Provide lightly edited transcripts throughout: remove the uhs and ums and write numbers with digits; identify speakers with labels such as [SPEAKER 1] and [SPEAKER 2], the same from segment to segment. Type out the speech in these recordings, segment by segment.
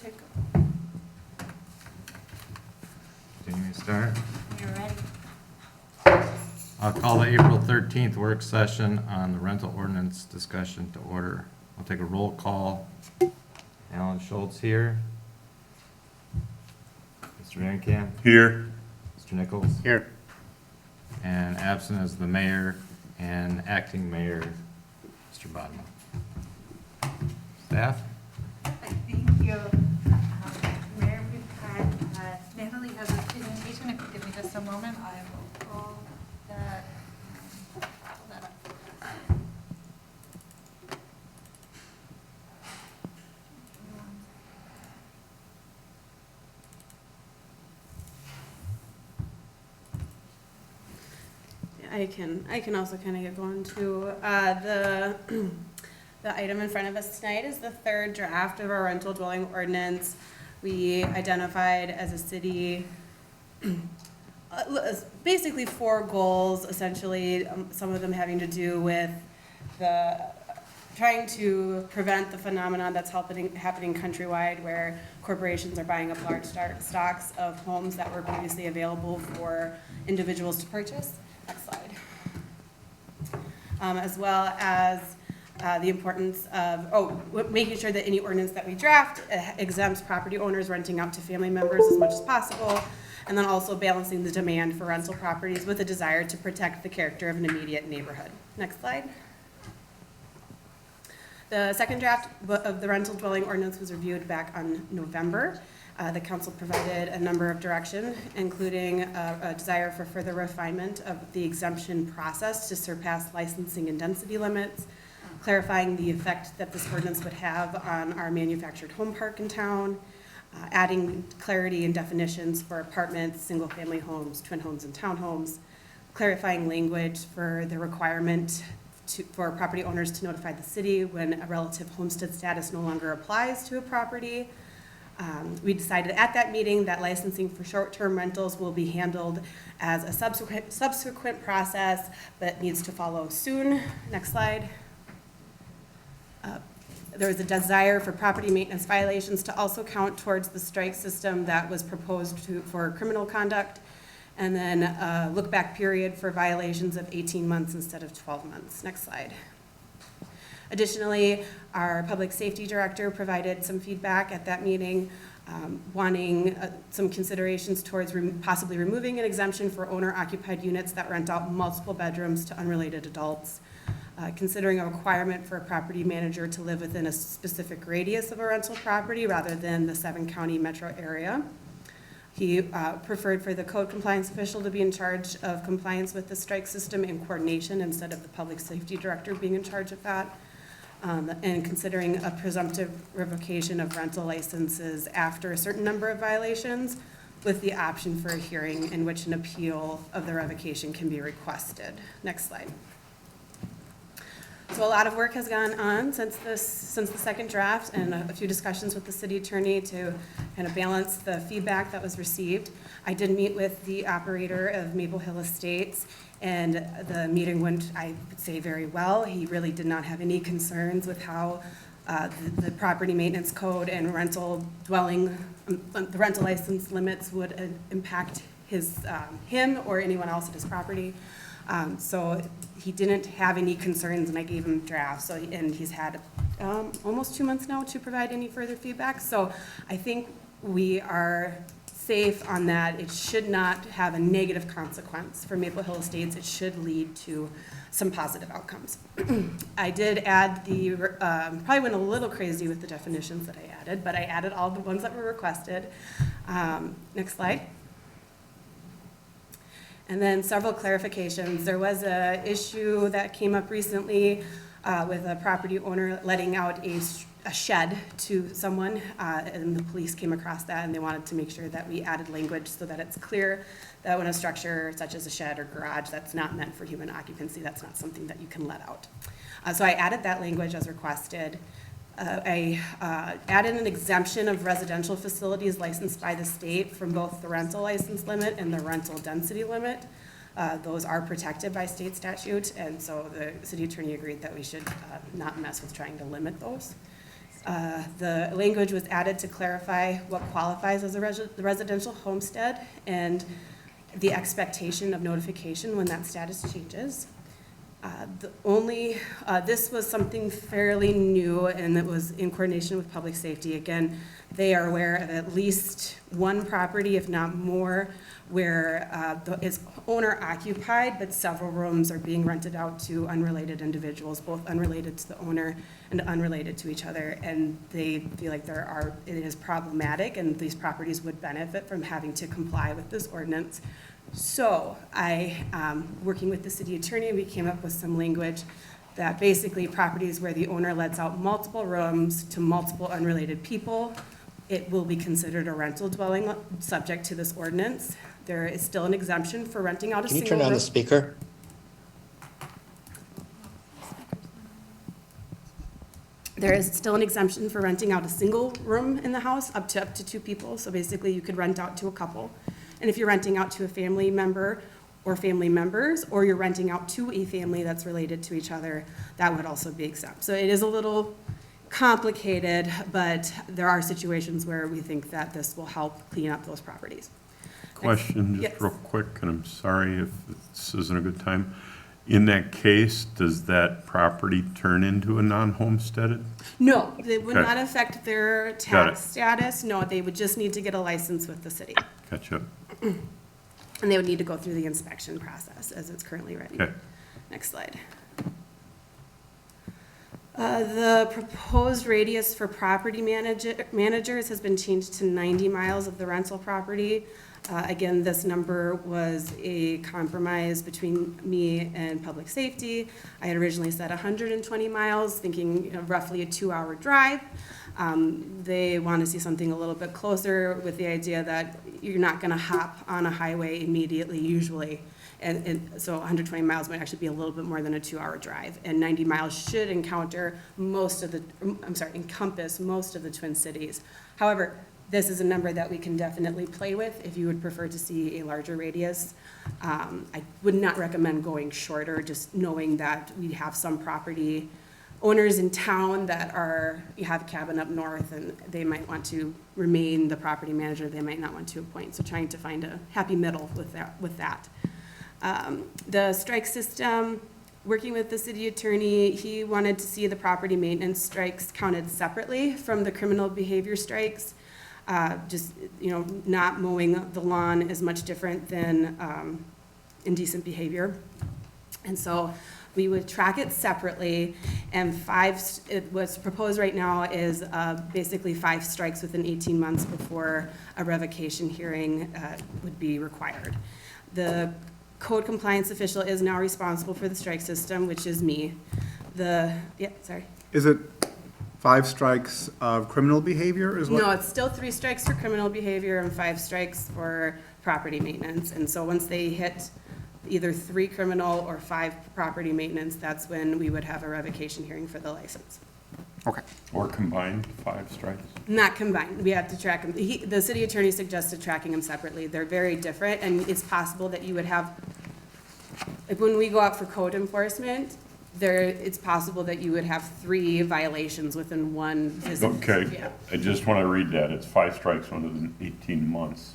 [SPEAKER 1] to go.
[SPEAKER 2] Can you start?
[SPEAKER 1] You're ready.
[SPEAKER 2] I'll call the April 13th work session on the rental ordinance discussion to order. I'll take a roll call. Alan Schultz here. Mr. Vankamp.
[SPEAKER 3] Here.
[SPEAKER 2] Mr. Nichols.
[SPEAKER 3] Here.
[SPEAKER 2] And absent is the mayor and acting mayor, Mr. Bodman. Staff?
[SPEAKER 1] Thank you. Mayor, we've had, Natalie has a presentation. If you give me just a moment, I will pull that up.
[SPEAKER 4] I can also kind of get going to the item in front of us tonight is the third draft of our rental dwelling ordinance. We identified as a city basically 4 goals, essentially, some of them having to do with trying to prevent the phenomenon that's happening countrywide where corporations are buying up large stocks of homes that were previously available for individuals to purchase. Next slide. As well as the importance of making sure that any ordinance that we draft exempts property owners renting out to family members as much as possible, and then also balancing the demand for rental properties with a desire to protect the character of an immediate neighborhood. Next slide. The second draft of the rental dwelling ordinance was reviewed back on November. The council provided a number of directions, including a desire for further refinement of the exemption process to surpass licensing and density limits, clarifying the effect that this ordinance would have on our manufactured home park in town, adding clarity and definitions for apartments, single-family homes, twin homes, and townhomes, clarifying language for the requirement for property owners to notify the city when a relative homestead status no longer applies to a property. We decided at that meeting that licensing for short-term rentals will be handled as a subsequent process, but needs to follow soon. Next slide. There was a desire for property maintenance violations to also count towards the strike system that was proposed for criminal conduct, and then a look-back period for violations of 18 months instead of 12 months. Next slide. Additionally, our public safety director provided some feedback at that meeting, wanting some considerations towards possibly removing an exemption for owner-occupied units that rent out multiple bedrooms to unrelated adults, considering a requirement for a property manager to live within a specific radius of a rental property rather than the 7-county metro area. He preferred for the code compliance official to be in charge of compliance with the strike system in coordination instead of the public safety director being in charge of that. And considering a presumptive revocation of rental licenses after a certain number of violations with the option for a hearing in which an appeal of the revocation can be requested. Next slide. So a lot of work has gone on since the second draft, and a few discussions with the city attorney to kind of balance the feedback that was received. I did meet with the operator of Maple Hill Estates, and the meeting went, I would say, very well. He really did not have any concerns with how the property maintenance code and the rental license limits would impact him or anyone else at his property. So he didn't have any concerns, and I gave him drafts. And he's had almost 2 months now to provide any further feedback. So I think we are safe on that. It should not have a negative consequence for Maple Hill Estates. It should lead to some positive outcomes. I did add probably went a little crazy with the definitions that I added, but I added all the ones that were requested. Next slide. And then several clarifications. There was an issue that came up recently with a property owner letting out a shed to someone, and the police came across that, and they wanted to make sure that we added language so that it's clear that when a structure such as a shed or garage that's not meant for human occupancy, that's not something that you can let out. So I added that language as requested. I added an exemption of residential facilities licensed by the state from both the rental license limit and the rental density limit. Those are protected by state statute, and so the city attorney agreed that we should not mess with trying to limit those. The language was added to clarify what qualifies as a residential homestead and the expectation of notification when that status changes. This was something fairly new, and it was in coordination with public safety. Again, they are aware of at least one property, if not more, where it's owner occupied, but several rooms are being rented out to unrelated individuals, both unrelated to the owner and unrelated to each other. And they feel like it is problematic, and these properties would benefit from having to comply with this ordinance. So working with the city attorney, we came up with some language that basically properties where the owner lets out multiple rooms to multiple unrelated people, it will be considered a rental dwelling subject to this ordinance. There is still an exemption for renting out a
[SPEAKER 3] Can you
[SPEAKER 4] single room.
[SPEAKER 3] turn on the speaker?
[SPEAKER 4] There is still an exemption for renting out a single room in the house, up to 2 people. So basically, you could rent out to a couple. And if you're renting out to a family member or family members, or you're renting out to a family that's related to each other, that would also be exempt. So it is a little complicated, but there are situations where we think that this will help clean up those properties.
[SPEAKER 5] Question, just
[SPEAKER 4] Yes.
[SPEAKER 5] real quick, and I'm sorry if this isn't a good time. In that case, does that property turn into a non-homesteaded?
[SPEAKER 4] No, it would
[SPEAKER 5] Okay.
[SPEAKER 4] not affect their
[SPEAKER 5] Got it.
[SPEAKER 4] tax status. No, they would just need to get a license with the city.
[SPEAKER 5] Gotcha.
[SPEAKER 4] And they would need to go through the inspection process as it's currently written.
[SPEAKER 5] Okay.
[SPEAKER 4] Next slide. The proposed radius for property managers has been changed to 90 miles of the rental property. Again, this number was a compromise between me and public safety. I had originally said 120 miles, thinking roughly a 2-hour drive. They want to see something a little bit closer, with the idea that you're not going to hop on a highway immediately usually. And so 120 miles might actually be a little bit more than a 2-hour drive. And 90 miles should encompass most of the Twin Cities. However, this is a number that we can definitely play with if you would prefer to see a larger radius. I would not recommend going shorter, just knowing that we have some property owners in town that you have a cabin up north, and they might want to remain the property manager, they might not want to appoint. So trying to find a happy middle with that. The strike system, working with the city attorney, he wanted to see the property maintenance strikes counted separately from the criminal behavior strikes. Not mowing the lawn is much different than indecent behavior. And so we would track it separately, and what's proposed right now is basically 5 strikes within 18 months before a revocation hearing would be required. The code compliance official is now responsible for the strike system, which is me.
[SPEAKER 6] Is it 5 strikes of criminal behavior is what?
[SPEAKER 4] No, it's still 3 strikes for criminal behavior and 5 strikes for property maintenance. And so once they hit either 3 criminal or 5 property maintenance, that's when we would have a revocation hearing for the license.
[SPEAKER 6] Okay.
[SPEAKER 5] Or combined 5 strikes?
[SPEAKER 4] Not combined. We have to track them. The city attorney suggested tracking them separately. They're very different, and it's possible that you would have, like when we go out for code enforcement, it's possible that you would have 3 violations within one visit.
[SPEAKER 5] Okay,
[SPEAKER 4] Yeah.
[SPEAKER 5] I just want to read that. It's 5 strikes within 18 months.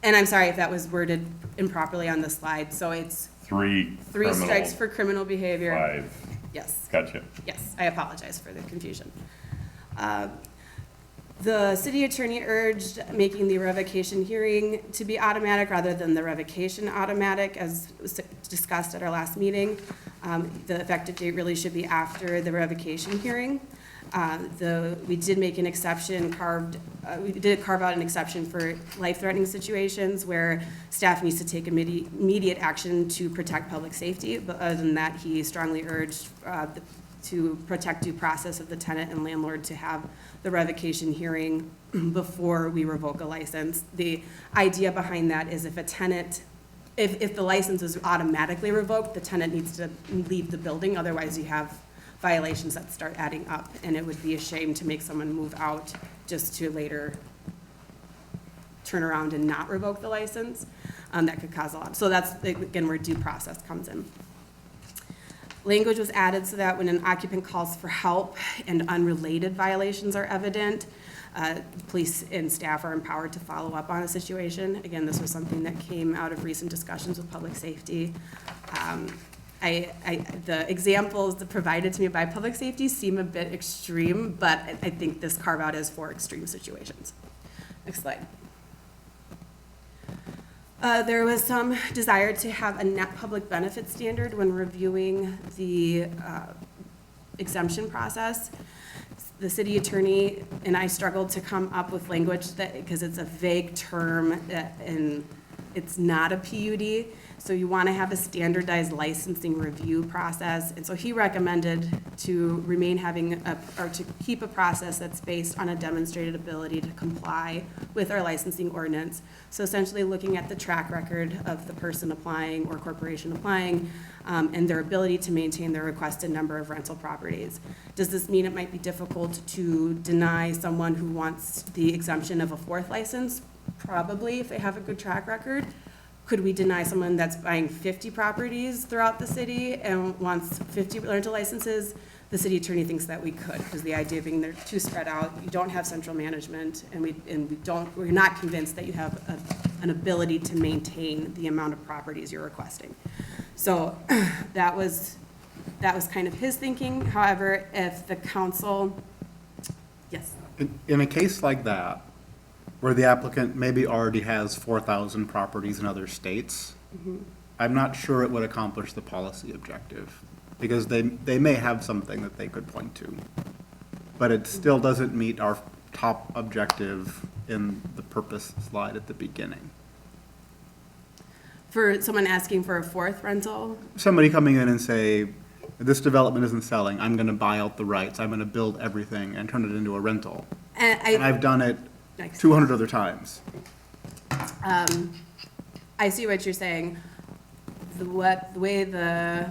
[SPEAKER 4] And I'm sorry if that was worded improperly on the slide. So it's
[SPEAKER 5] 3
[SPEAKER 4] 3 strikes for criminal behavior.
[SPEAKER 5] 5.
[SPEAKER 4] Yes.
[SPEAKER 5] Gotcha.
[SPEAKER 4] Yes, I apologize for the confusion. The city attorney urged making the revocation hearing to be automatic rather than the revocation automatic, as was discussed at our last meeting. The effective date really should be after the revocation hearing. We did make an exception, we did carve out an exception for life-threatening situations where staff needs to take immediate action to protect public safety. But other than that, he strongly urged to protect due process of the tenant and landlord to have the revocation hearing before we revoke a license. The idea behind that is if the license is automatically revoked, the tenant needs to leave the building. Otherwise, you have violations that start adding up, and it would be a shame to make someone move out just to later turn around and not revoke the license. That could cause a lot. So that's, again, where due process comes in. Language was added so that when an occupant calls for help and unrelated violations are evident, police and staff are empowered to follow up on a situation. Again, this was something that came out of recent discussions with public safety. The examples that provided to me by public safety seem a bit extreme, but I think this carve-out is for extreme situations. Next slide. There was some desire to have a net public benefit standard when reviewing the exemption process. The city attorney and I struggled to come up with language that, because it's a vague term and it's not a PUD. So you want to have a standardized licensing review process. And so he recommended to remain or to keep a process that's based on a demonstrated ability to comply with our licensing ordinance. So essentially looking at the track record of the person applying or corporation applying and their ability to maintain their requested number of rental properties. Does this mean it might be difficult to deny someone who wants the exemption of a fourth license? Probably, if they have a good track record. Could we deny someone that's buying 50 properties throughout the city and wants 50 rental licenses? The city attorney thinks that we could, because the idea being they're too spread out, you don't have central management, and we're not convinced that you have an ability to maintain the amount of properties you're requesting. So that was kind of his thinking. However, if the council, yes.
[SPEAKER 6] In a case like that, where the applicant maybe already has 4,000 properties in other states, I'm not sure it would accomplish the policy objective, because they may have something that they could point to. But it still doesn't meet our top objective in the purpose slide at the beginning.
[SPEAKER 4] For someone asking for a fourth rental?
[SPEAKER 6] Somebody coming in and say, this development isn't selling, I'm gonna buy out the rights, I'm gonna build everything and turn it into a rental. And I've done it 200 other times.
[SPEAKER 4] I see what you're saying. The way the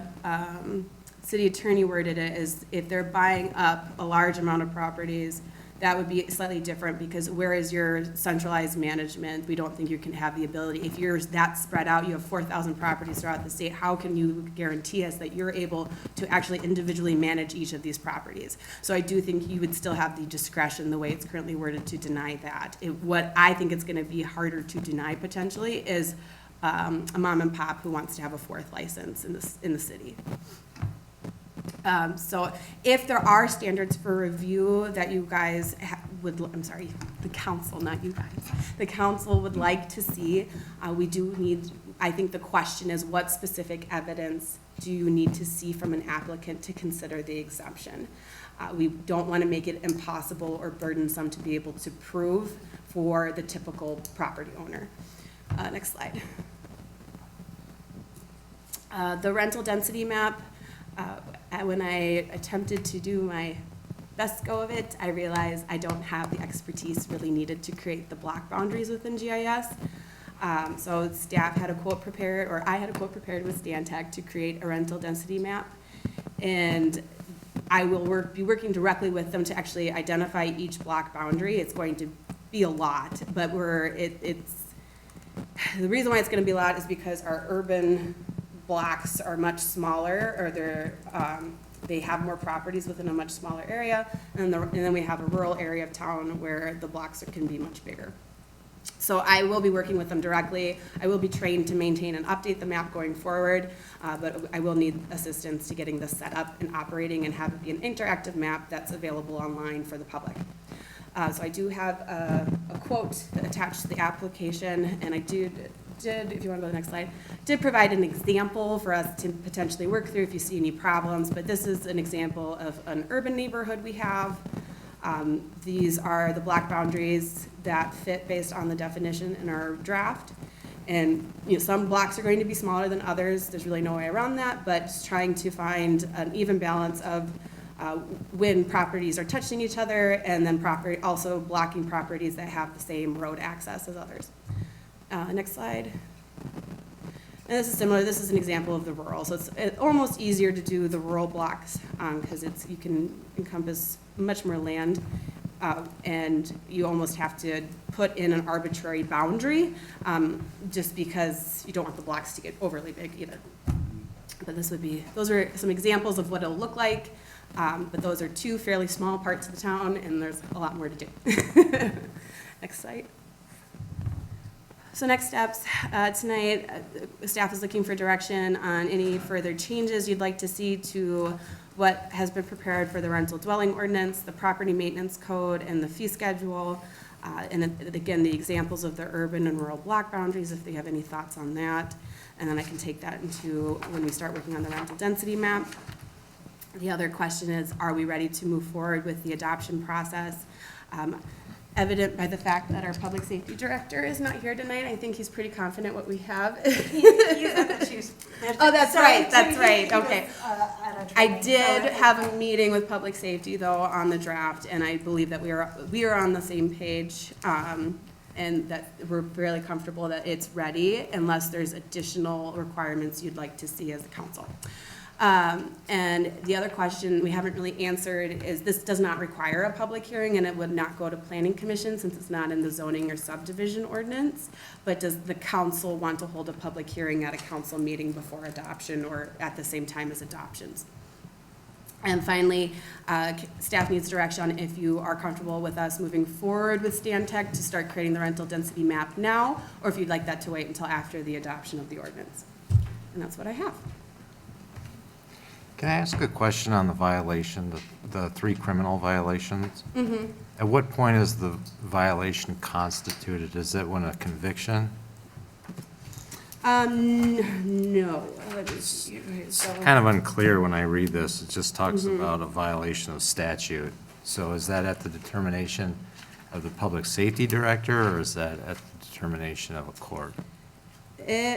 [SPEAKER 4] city attorney worded it is if they're buying up a large amount of properties, that would be slightly different, because where is your centralized management? We don't think you can have the ability. If you're that spread out, you have 4,000 properties throughout the state, how can you guarantee us that you're able to actually individually manage each of these properties? So I do think you would still have the discretion, the way it's currently worded, to deny that. What I think it's gonna be harder to deny potentially is a mom and pop who wants to have a fourth license in the city. So if there are standards for review that you guys the council, not you guys, the council would like to see, we do need, I think the question is, what specific evidence do you need to see from an applicant to consider the exemption? We don't want to make it impossible or burdensome to be able to prove for the typical property owner. Next slide. The rental density map. When I attempted to do my best go of it, I realized I don't have the expertise really needed to create the block boundaries within GIS. So staff had a quote prepared, or I had a quote prepared with Stantec to create a rental density map. And I will be working directly with them to actually identify each block boundary. It's going to be a lot, but the reason why it's going to be a lot is because our urban blocks are much smaller, or they have more properties within a much smaller area, and then we have a rural area of town where the blocks can be much bigger. So I will be working with them directly. I will be trained to maintain and update the map going forward, but I will need assistance to getting this set up and operating and have it be an interactive map that's available online for the public. So I do have a quote attached to the application, and I did, if you want to go to the next slide, did provide an example for us to potentially work through if you see any problems, but this is an example of an urban neighborhood we have. These are the block boundaries that fit based on the definition in our draft. And some blocks are going to be smaller than others. There's really no way around that, but just trying to find an even balance of when properties are touching each other, and then also blocking properties that have the same road access as others. Next slide. And this is similar. This is an example of the rural. So it's almost easier to do the rural blocks because you can encompass much more land, and you almost have to put in an arbitrary boundary just because you don't want the blocks to get overly big either. But those are some examples of what it'll look like. But those are two fairly small parts of the town, and there's a lot more to do. Next slide. So next steps, tonight, staff is looking for direction on any further changes you'd like to see to what has been prepared for the rental dwelling ordinance, the property maintenance code, and the fee schedule. And then, again, the examples of the urban and rural block boundaries, if they have any thoughts on that. And then I can take that into when we start working on the rental density map. The other question is, are we ready to move forward with the adoption process? Evident by the fact that our public safety director is not here tonight. I think he's pretty confident what we have.
[SPEAKER 1] He's at the choose.
[SPEAKER 4] Oh, that's right, that's right,
[SPEAKER 1] He was,
[SPEAKER 4] okay.
[SPEAKER 1] at a
[SPEAKER 4] I
[SPEAKER 1] training,
[SPEAKER 4] did
[SPEAKER 1] so
[SPEAKER 4] have a meeting with public safety, though, on the draft, and I believe that we are on the same page, and that we're fairly comfortable that it's ready, unless there's additional requirements you'd like to see as a council. And the other question we haven't really answered is, this does not require a public hearing, and it would not go to planning commission since it's not in the zoning or subdivision ordinance. But does the council want to hold a public hearing at a council meeting before adoption or at the same time as adoptions? And finally, staff needs direction on if you are comfortable with us moving forward with Stantec to start creating the rental density map now, or if you'd like that to wait until after the adoption of the ordinance. And that's what I have.
[SPEAKER 2] Can I ask a question on the violation, the 3 criminal violations?
[SPEAKER 4] Mm-hmm.
[SPEAKER 2] At what point is the violation constituted? Is it when a conviction?
[SPEAKER 4] No. Let me see. So-
[SPEAKER 2] Kind of unclear when I read this. It just talks about a violation of statute. So is that at the determination of the public safety director, or is that at the determination of a court?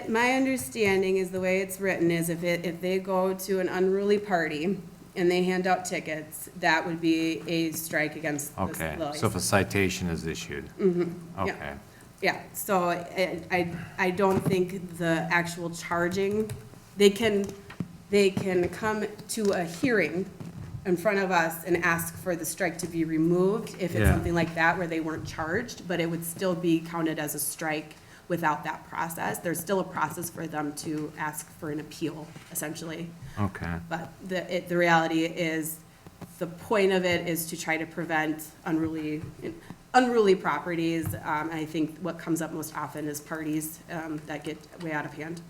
[SPEAKER 4] My understanding is the way it's written is if they go to an unruly party and they hand out tickets, that would be a strike against the
[SPEAKER 2] Okay,
[SPEAKER 4] license.
[SPEAKER 2] so if a citation is issued?
[SPEAKER 4] Yeah.
[SPEAKER 2] Okay,
[SPEAKER 4] Yeah, so I don't think the actual charging, they can come to a hearing in front of us and ask for the strike to be removed if it's
[SPEAKER 2] Yeah.
[SPEAKER 4] something like that where they weren't charged, but it would still be counted as a strike without that process. There's still a process for them to ask for an appeal, essentially.
[SPEAKER 2] okay.
[SPEAKER 4] But the reality is, the point of it is to try to prevent unruly properties. I think what comes up most often is parties that get way out of hand.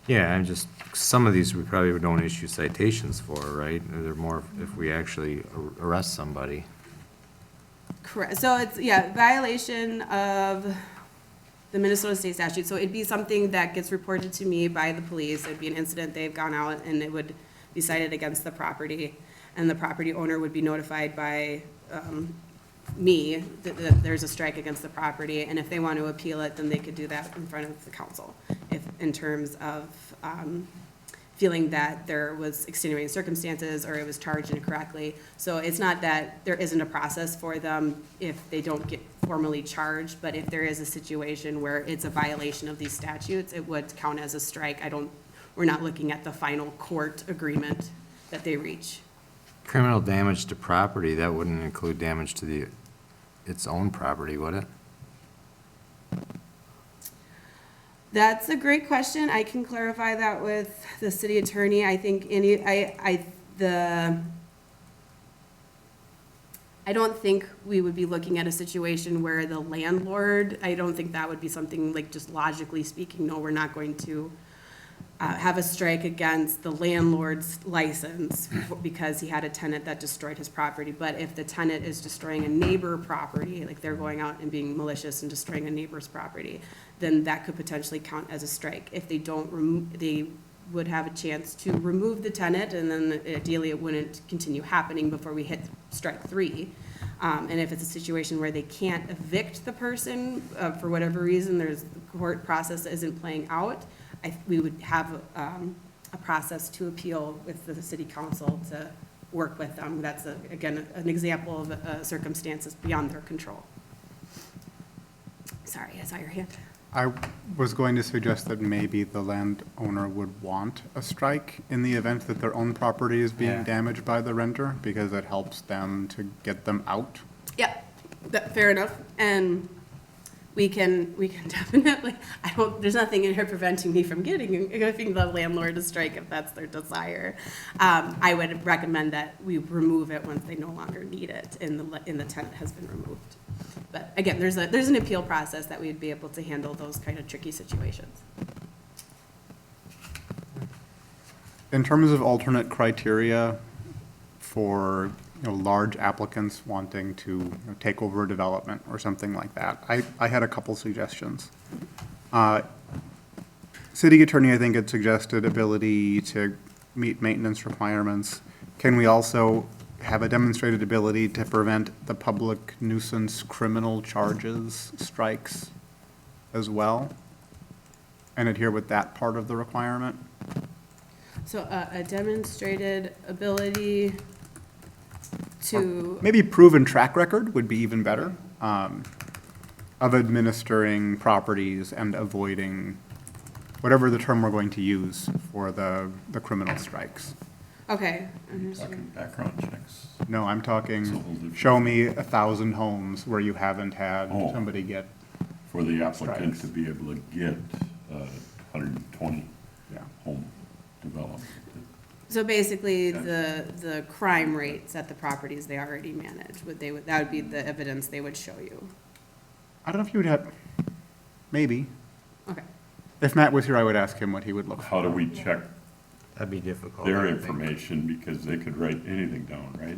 [SPEAKER 2] Yeah, I'm just, some of these we probably don't issue citations for, right? They're more if we actually arrest somebody.
[SPEAKER 4] Correct. So it's, yeah, violation of the Minnesota state statute. So it'd be something that gets reported to me by the police. It'd be an incident, they've gone out, and it would be cited against the property. And the property owner would be notified by me that there's a strike against the property. And if they want to appeal it, then they could do that in front of the council, if, in terms of feeling that there was extenuating circumstances or it was charged incorrectly. So it's not that there isn't a process for them if they don't get formally charged, but if there is a situation where it's a violation of these statutes, it would count as a strike. We're not looking at the final court agreement that they reach.
[SPEAKER 2] Criminal damage to property, that wouldn't include damage to its own property, would it?
[SPEAKER 4] That's a great question. I can clarify that with the city attorney. I think I don't think we would be looking at a situation where the landlord, I don't think that would be something like, just logically speaking, no, we're not going to have a strike against the landlord's license because he had a tenant that destroyed his property. But if the tenant is destroying a neighbor property, like they're going out and being malicious and destroying a neighbor's property, then that could potentially count as a strike. If they don't, they would have a chance to remove the tenant, and then ideally it wouldn't continue happening before we hit strike 3. And if it's a situation where they can't evict the person for whatever reason, the court process isn't playing out, we would have a process to appeal with the city council to work with them. That's, again, an example of circumstances beyond their control. Sorry, I saw your hand.
[SPEAKER 6] I was going to suggest that maybe the landowner would want a strike in the event that their own property is being
[SPEAKER 2] Yeah.
[SPEAKER 6] damaged by the renter, because it helps them to get them out.
[SPEAKER 4] Yeah, fair enough. And we can definitely, there's nothing in here preventing me from giving the landlord a strike if that's their desire. I would recommend that we remove it once they no longer need it and the tenant has been removed. But again, there's an appeal process that we'd be able to handle those kind of tricky situations.
[SPEAKER 6] In terms of alternate criteria for, large applicants wanting to take over a development or something like that, I had a couple suggestions. City attorney, I think, had suggested ability to meet maintenance requirements. Can we also have a demonstrated ability to prevent the public nuisance criminal charges strikes as well? And adhere with that part of the requirement?
[SPEAKER 4] So a demonstrated ability to,
[SPEAKER 6] Maybe proven track record would be even better, of administering properties and avoiding whatever the term we're going to use for the criminal strikes.
[SPEAKER 4] okay.
[SPEAKER 5] Talking background checks.
[SPEAKER 6] No, I'm
[SPEAKER 5] It's a whole
[SPEAKER 6] talking,
[SPEAKER 5] different-
[SPEAKER 6] show me 1,000 homes where you haven't had
[SPEAKER 5] Oh.
[SPEAKER 6] somebody get,
[SPEAKER 5] For the applicant
[SPEAKER 6] Strikes.
[SPEAKER 5] to be able to get 120
[SPEAKER 6] yeah.
[SPEAKER 5] home development.
[SPEAKER 4] So basically, the crime rates at the properties they already manage, that would be the evidence they would show you.
[SPEAKER 6] I don't know if you would have, maybe.
[SPEAKER 4] Okay.
[SPEAKER 6] If Matt was here, I would ask him what he would look for.
[SPEAKER 5] How do we check
[SPEAKER 2] That'd be difficult.
[SPEAKER 5] their
[SPEAKER 2] I think.
[SPEAKER 5] information, because they could write anything down, right?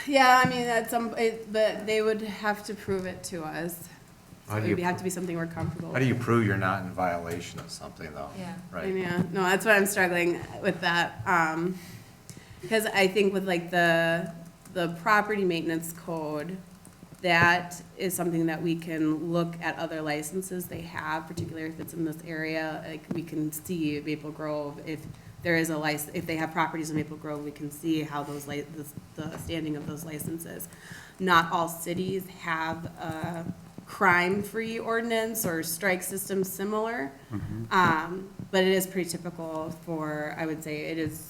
[SPEAKER 4] Yeah, I mean, but they would have to prove it to us. So
[SPEAKER 2] How do
[SPEAKER 4] it would
[SPEAKER 2] you
[SPEAKER 4] have to be something we're comfortable
[SPEAKER 2] How
[SPEAKER 4] with.
[SPEAKER 2] do you prove you're not in violation of something, though?
[SPEAKER 1] Yeah.
[SPEAKER 2] Right?
[SPEAKER 4] Yeah, no, that's why I'm struggling with that. Because I think with like the property maintenance code, that is something that we can look at other licenses they have, particularly if it's in this area. Like, we can see Maple Grove, if there is a license, if they have properties in Maple Grove, we can see how those the standing of those licenses. Not all cities have a crime-free ordinance or strike system similar. But it is pretty typical for, I would say it is,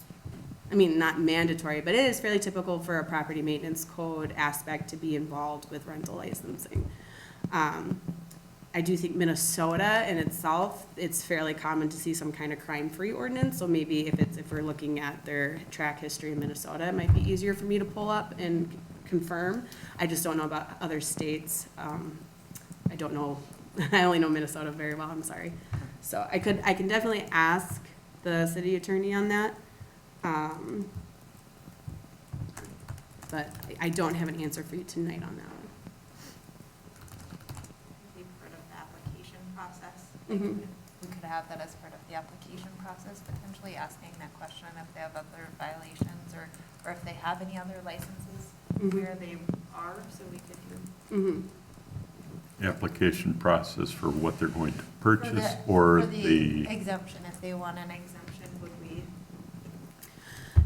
[SPEAKER 4] I mean, not mandatory, but it is fairly typical for a property maintenance code aspect to be involved with rental licensing. I do think Minnesota in itself, it's fairly common to see some kind of crime-free ordinance, so maybe if we're looking at their track history in Minnesota, it might be easier for me to pull up and confirm. I just don't know about other states. I don't know, I only know Minnesota very well, I'm sorry. So I can definitely ask the city attorney on that. But I don't have an answer for you tonight on that one.
[SPEAKER 1] Be part of the application process.
[SPEAKER 4] Mhm.
[SPEAKER 1] We could have that as part of the application process, potentially asking that question if they have other violations or if they have any other licenses
[SPEAKER 4] Mhm.
[SPEAKER 1] where they are, so we could do.
[SPEAKER 4] Mhm.
[SPEAKER 5] Application process for what they're going to purchase
[SPEAKER 1] For
[SPEAKER 5] or the,
[SPEAKER 1] exemption, if they want an exemption, would we?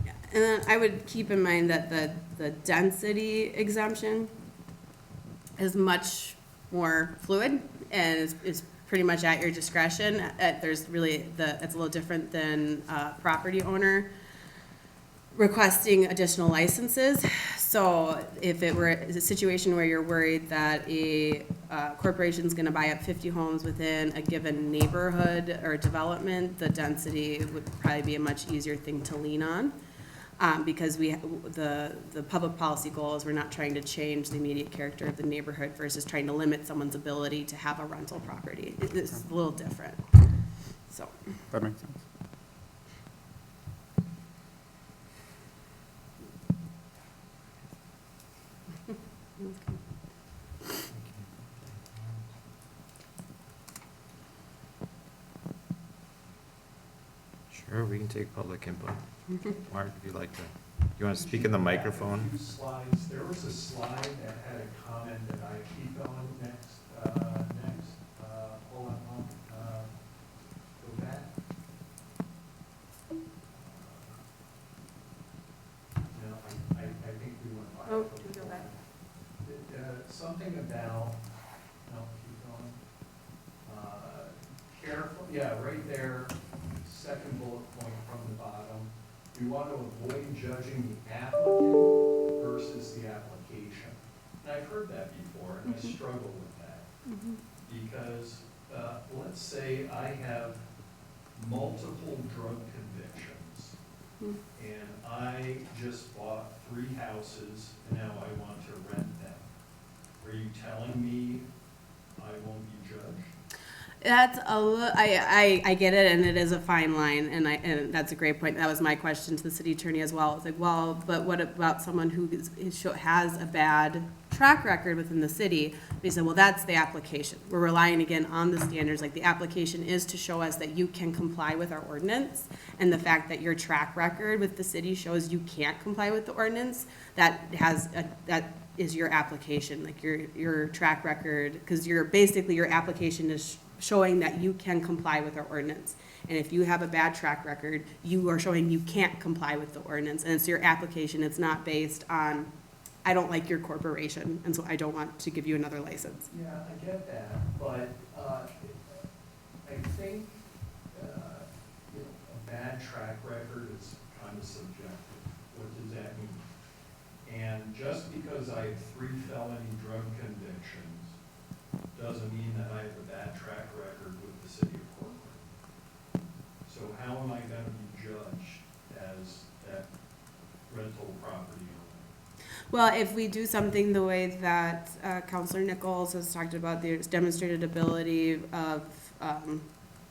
[SPEAKER 4] Yeah, and then I would keep in mind that the density exemption is much more fluid and is pretty much at your discretion. There's really, it's a little different than property owner requesting additional licenses. So if it were a situation where you're worried that a corporation's gonna buy up 50 homes within a given neighborhood or development, the density would probably be a much easier thing to lean on. Because the public policy goal is we're not trying to change the immediate character of the neighborhood versus trying to limit someone's ability to have a rental property. It's a little different, so.
[SPEAKER 6] That makes sense.
[SPEAKER 2] Sure, we can take public input. Mark, if you'd like to, you want to speak in the microphone?
[SPEAKER 3] A few slides, there was a slide that had a comment that I keep on next, hold on, go back. No, I think we went by.
[SPEAKER 4] Oh, do we go back?
[SPEAKER 3] Something about, no, keep going. Careful, yeah, right there, second bullet point from the bottom. We want to avoid judging the applicant versus the application. And I've heard that before, and I struggle with that. Because, let's say I have multiple drug convictions, and I just bought 3 houses, and now I want to rent them. Are you telling me I won't be judged?
[SPEAKER 4] That's I get it, and it is a fine line, and that's a great point. That was my question to the city attorney as well. It's like, well, but what about someone who has a bad track record within the city? They said, well, that's the application. We're relying again on the standards. Like, the application is to show us that you can comply with our ordinance, and the fact that your track record with the city shows you can't comply with the ordinance, that is your application, like your track record, because your application is showing that you can comply with our ordinance. And if you have a bad track record, you are showing you can't comply with the ordinance, and it's your application. It's not based on, I don't like your corporation, and so I don't want to give you another license.
[SPEAKER 3] Yeah, I get that, but I think a bad track record is kind of subjective. What does that mean? And just because I have 3 felony drug convictions doesn't mean that I have a bad track record with the city of Corcoran. So how am I going to be judged as that rental property owner?
[SPEAKER 4] Well, if we do something the way that Counselor Nichols has talked about, there's demonstrated ability of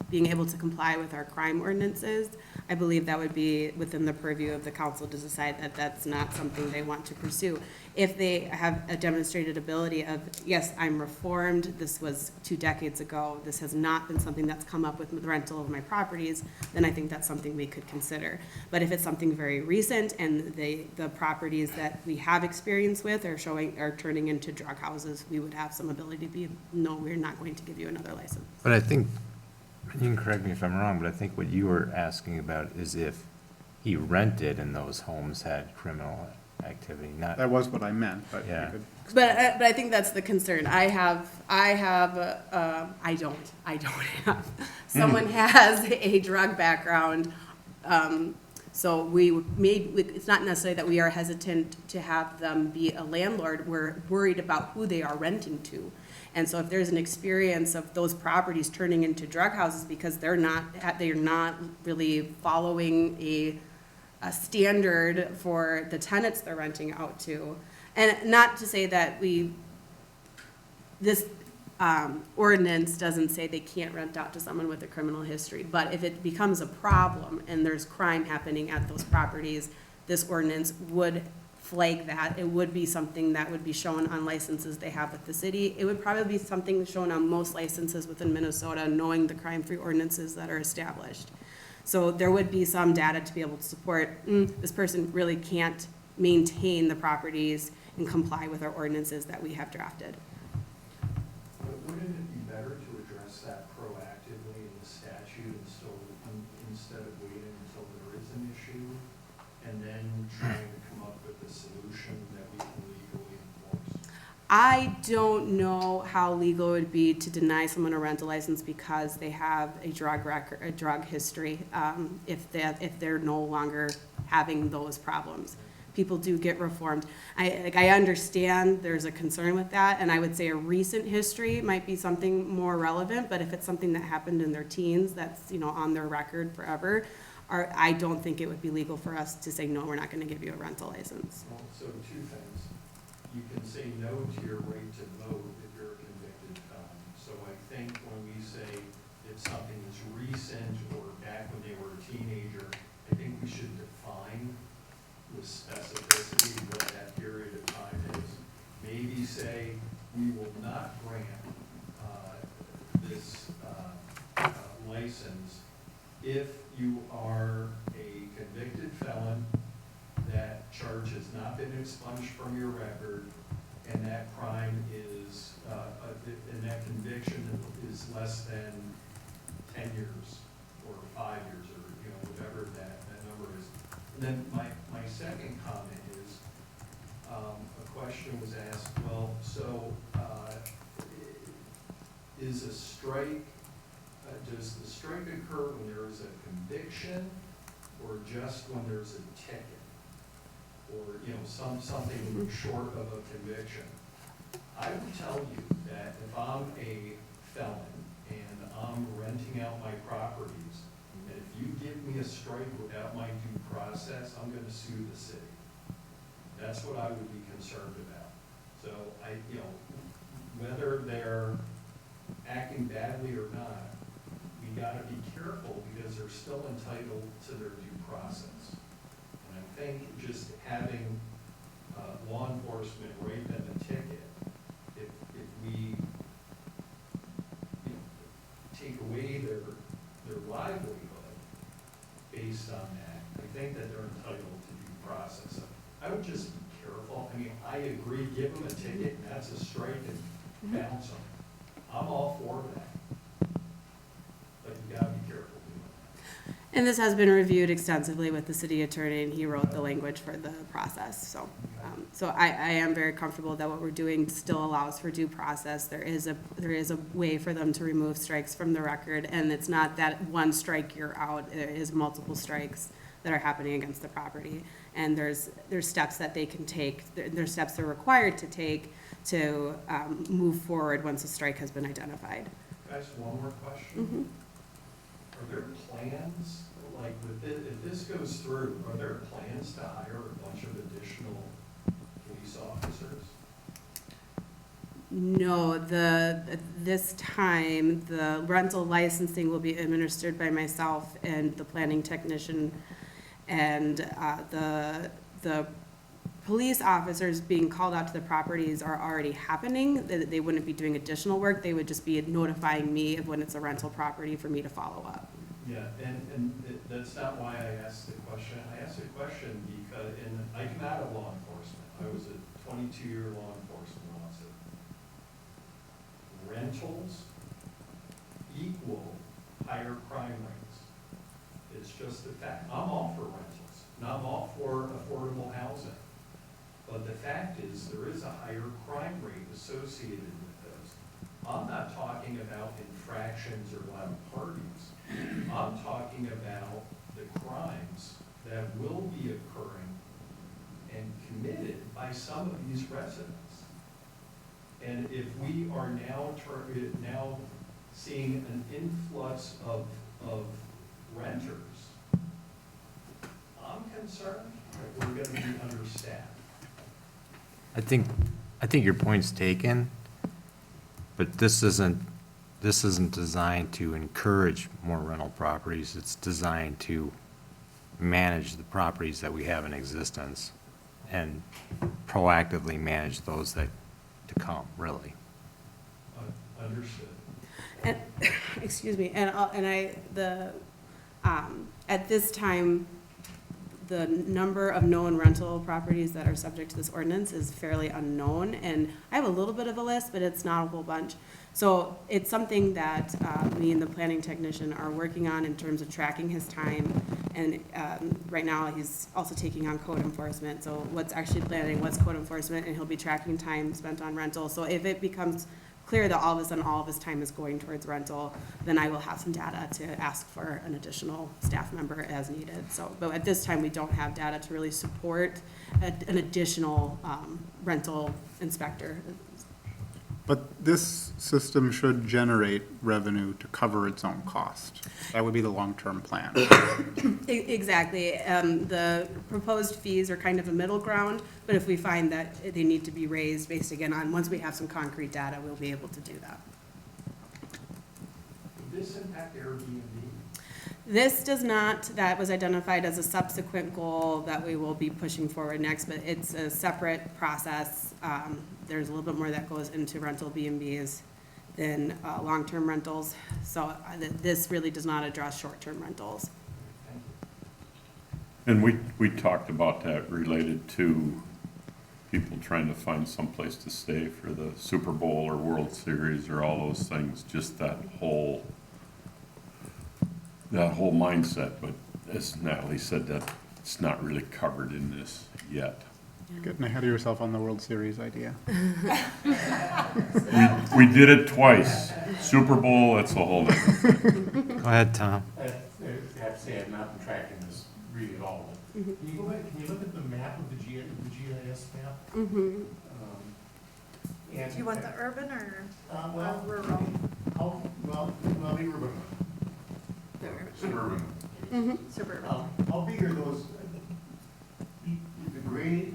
[SPEAKER 4] being able to comply with our crime ordinances, I believe that would be within the purview of the council to decide that that's not something they want to pursue. If they have a demonstrated ability of, yes, I'm reformed, this was 2 decades ago, this has not been something that's come up with the rental of my properties, then I think that's something we could consider. But if it's something very recent and the properties that we have experience with are turning into drug houses, we would have some ability to be, no, we're not going to give you another license.
[SPEAKER 2] But I think, you can correct me if I'm wrong, but I think what you were asking about is if he rented and those homes had criminal activity, not,
[SPEAKER 6] That was what I meant, but you
[SPEAKER 2] Yeah.
[SPEAKER 6] could.
[SPEAKER 4] But I think that's the concern. I don't have. Someone has a drug background. So it's not necessarily that we are hesitant to have them be a landlord. We're worried about who they are renting to. And so if there's an experience of those properties turning into drug houses because they're not really following a standard for the tenants they're renting out to. And not to say that this ordinance doesn't say they can't rent out to someone with a criminal history, but if it becomes a problem and there's crime happening at those properties, this ordinance would flag that. It would be something that would be shown on licenses they have with the city. It would probably be something shown on most licenses within Minnesota, knowing the crime-free ordinances that are established. So there would be some data to be able to support, this person really can't maintain the properties and comply with our ordinances that we have drafted.
[SPEAKER 3] But wouldn't it be better to address that proactively in the statute instead of waiting until there is an issue and then trying to come up with a solution that we can legally enforce?
[SPEAKER 4] I don't know how legal it would be to deny someone a rental license because they have a drug record, a drug history, if they're no longer having those problems. People do get reformed. I understand there's a concern with that, and I would say a recent history might be something more relevant, but if it's something that happened in their teens, that's, on their record forever, I don't think it would be legal for us to say, no, we're not gonna give you a rental license.
[SPEAKER 3] Well, so 2 things. You can say no to your right to vote if you're a convicted felon. So I think when we say if something is recent or back when they were a teenager, I think we should define with specificity what that period of time is. Maybe say we will not grant this license if you are a convicted felon, that charge has not been expunged from your record, and that crime is, and that conviction is less than 10 years or 5 years or, whatever that number is. And then my second comment is, a question was asked, well, so is a strike, does the strike occur when there is a conviction or just when there's a ticket? Or, something short of a conviction? I would tell you that if I'm a felon and I'm renting out my properties, and if you give me a strike without my due process, I'm gonna sue the city. That's what I would be concerned about. So whether they're acting badly or not, we gotta be careful because they're still entitled to their due process. And I think just having law enforcement write them a ticket, if we take away their livelihood based on that, I think that they're entitled to due process. I would just be careful. I mean, I agree, give them a ticket, and that's a strike, and bounce them. I'm all for that. But you gotta be careful doing that.
[SPEAKER 4] And this has been reviewed extensively with the city attorney, and he wrote the language for the process. So I am very comfortable that what we're doing still allows for due process. There is a way for them to remove strikes from the record, and it's not that one strike you're out. There is multiple strikes that are happening against the property, and there's steps that they can take. There's steps they're required to take to move forward once a strike has been identified.
[SPEAKER 3] Guys, one more question. Are there plans, like if this goes through, are there plans to hire a bunch of additional police officers?
[SPEAKER 4] No, this time, the rental licensing will be administered by myself and the planning technician, and the police officers being called out to the properties are already happening. They wouldn't be doing additional work. They would just be notifying me of when it's a rental property for me to follow up.
[SPEAKER 3] Yeah, and that's not why I asked the question. I asked the question because, and I come out of law enforcement. I was a 22-year law enforcement officer. Rentals equal higher crime rates. It's just a fact. I'm all for rentals, and I'm all for affordable housing. But the fact is, there is a higher crime rate associated with those. I'm not talking about infractions or loud parties. I'm talking about the crimes that will be occurring and committed by some of these residents. And if we are now seeing an influx of renters, I'm concerned that we're going to be understaffed.
[SPEAKER 2] I think your point's taken, but this isn't designed to encourage more rental properties. It's designed to manage the properties that we have in existence and proactively manage those that to come, really.
[SPEAKER 3] Understood.
[SPEAKER 4] And, excuse me, at this time, the number of known rental properties that are subject to this ordinance is fairly unknown, and I have a little bit of a list, but it's not a whole bunch. So it's something that me and the planning technician are working on in terms of tracking his time, and right now he's also taking on code enforcement, so what's actually planning, what's code enforcement, and he'll be tracking time spent on rental. So if it becomes clear that all of a sudden all of his time is going towards rental, then I will have some data to ask for an additional staff member as needed. So, but at this time, we don't have data to really support an additional rental inspector.
[SPEAKER 6] But this system should generate revenue to cover its own cost. That would be the long-term plan.
[SPEAKER 4] Exactly. The proposed fees are kind of a middle ground, but if we find that they need to be raised based again on, once we have some concrete data, we'll be able to do that.
[SPEAKER 3] Would this impact Airbnb?
[SPEAKER 4] This does not. That was identified as a subsequent goal that we will be pushing forward next, but it's a separate process. There's a little bit more that goes into rental B&Bs than long-term rentals. So this really does not address short-term rentals.
[SPEAKER 3] Thank you.
[SPEAKER 5] And we talked about that related to people trying to find someplace to stay for the Super Bowl or World Series or all those things, just that whole mindset. But as Natalie said, that it's not really covered in this yet.
[SPEAKER 6] Getting ahead of yourself on the World Series idea.
[SPEAKER 5] We did it twice. Super Bowl, that's a whole different thing.
[SPEAKER 2] Go ahead, Tom.
[SPEAKER 7] I have to say, I've not been tracking this really at all. But can you go back, can you look at the map of the GIS map? And-
[SPEAKER 1] Do you want the urban or
[SPEAKER 7] Well,
[SPEAKER 1] rural?
[SPEAKER 7] well, the urban one, suburban.
[SPEAKER 1] Suburban.
[SPEAKER 7] How big are those, the grade,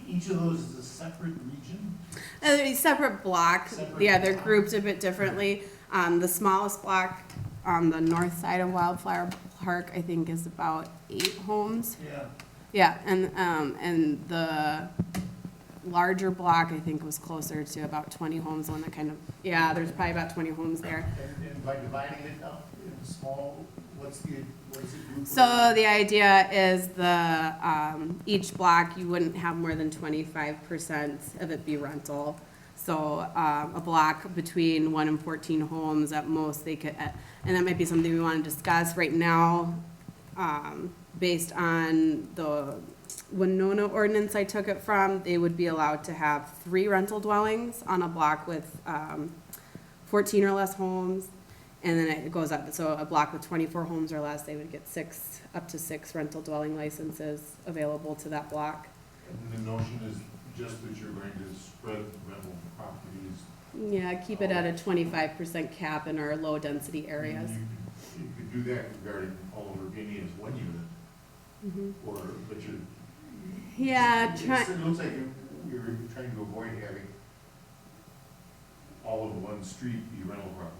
[SPEAKER 7] each of those is a separate region?
[SPEAKER 4] A separate block,
[SPEAKER 7] Separate
[SPEAKER 4] yeah, they're
[SPEAKER 7] block.
[SPEAKER 4] grouped a bit differently. The smallest block on the north side of Wildflower Park, I think, is about 8 homes.
[SPEAKER 7] Yeah.
[SPEAKER 4] Yeah, and the larger block, I think, was closer to about 20 homes, one that kind of, yeah, there's probably about 20 homes there.
[SPEAKER 7] And by dividing it up into small, what's the group?
[SPEAKER 4] So the idea is each block, you wouldn't have more than 25% of it be rental. So, a block between 1 and 14 homes at most, they could, and that might be something we want to discuss right now, based on the Winona ordinance I took it from, they would be allowed to have 3 rental dwellings on a block with, 14 or less homes. And then it goes up, so a block with 24 homes or less, they would get up to 6 rental dwelling licenses available to that block.
[SPEAKER 8] And the notion is just that you're going to spread rental properties.
[SPEAKER 4] Yeah, keep it at a 25% cap in our low-density areas.
[SPEAKER 8] You could do that regarding all of Urbana as one unit, or, but you're.
[SPEAKER 4] Yeah,
[SPEAKER 8] It looks like you're trying to avoid having all of one street be rental properties.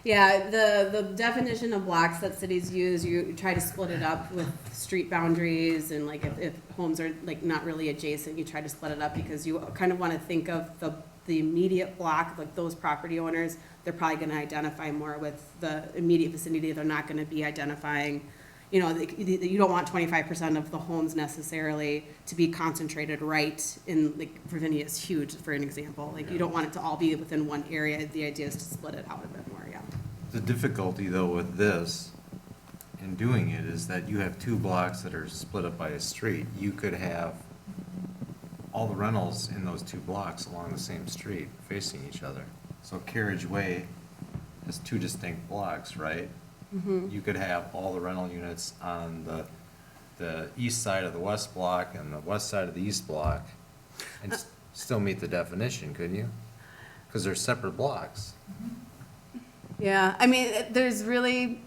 [SPEAKER 4] Yeah, the definition of blocks that cities use, you try to split it up with street boundaries, and like if homes are like not really adjacent, you try to split it up because you kind of want to think of the immediate block, like those property owners, they're probably going to identify more with the immediate vicinity. They're not going to be identifying, you don't want 25% of the homes necessarily to be concentrated right in, like, Ravinia is huge, for an example. Like, you don't want it to all be within one area. The idea is to split it out a bit more, yeah.
[SPEAKER 2] The difficulty, though, with this, in doing it, is that you have 2 blocks that are split up by a street. You could have all the rentals in those 2 blocks along the same street, facing each other. So Carriage Way has 2 distinct blocks, right? You could have all the rental units on the east side of the west block and the west side of the east block, and still meet the definition, couldn't you? Because they're separate blocks.
[SPEAKER 4] Yeah, I mean, there's going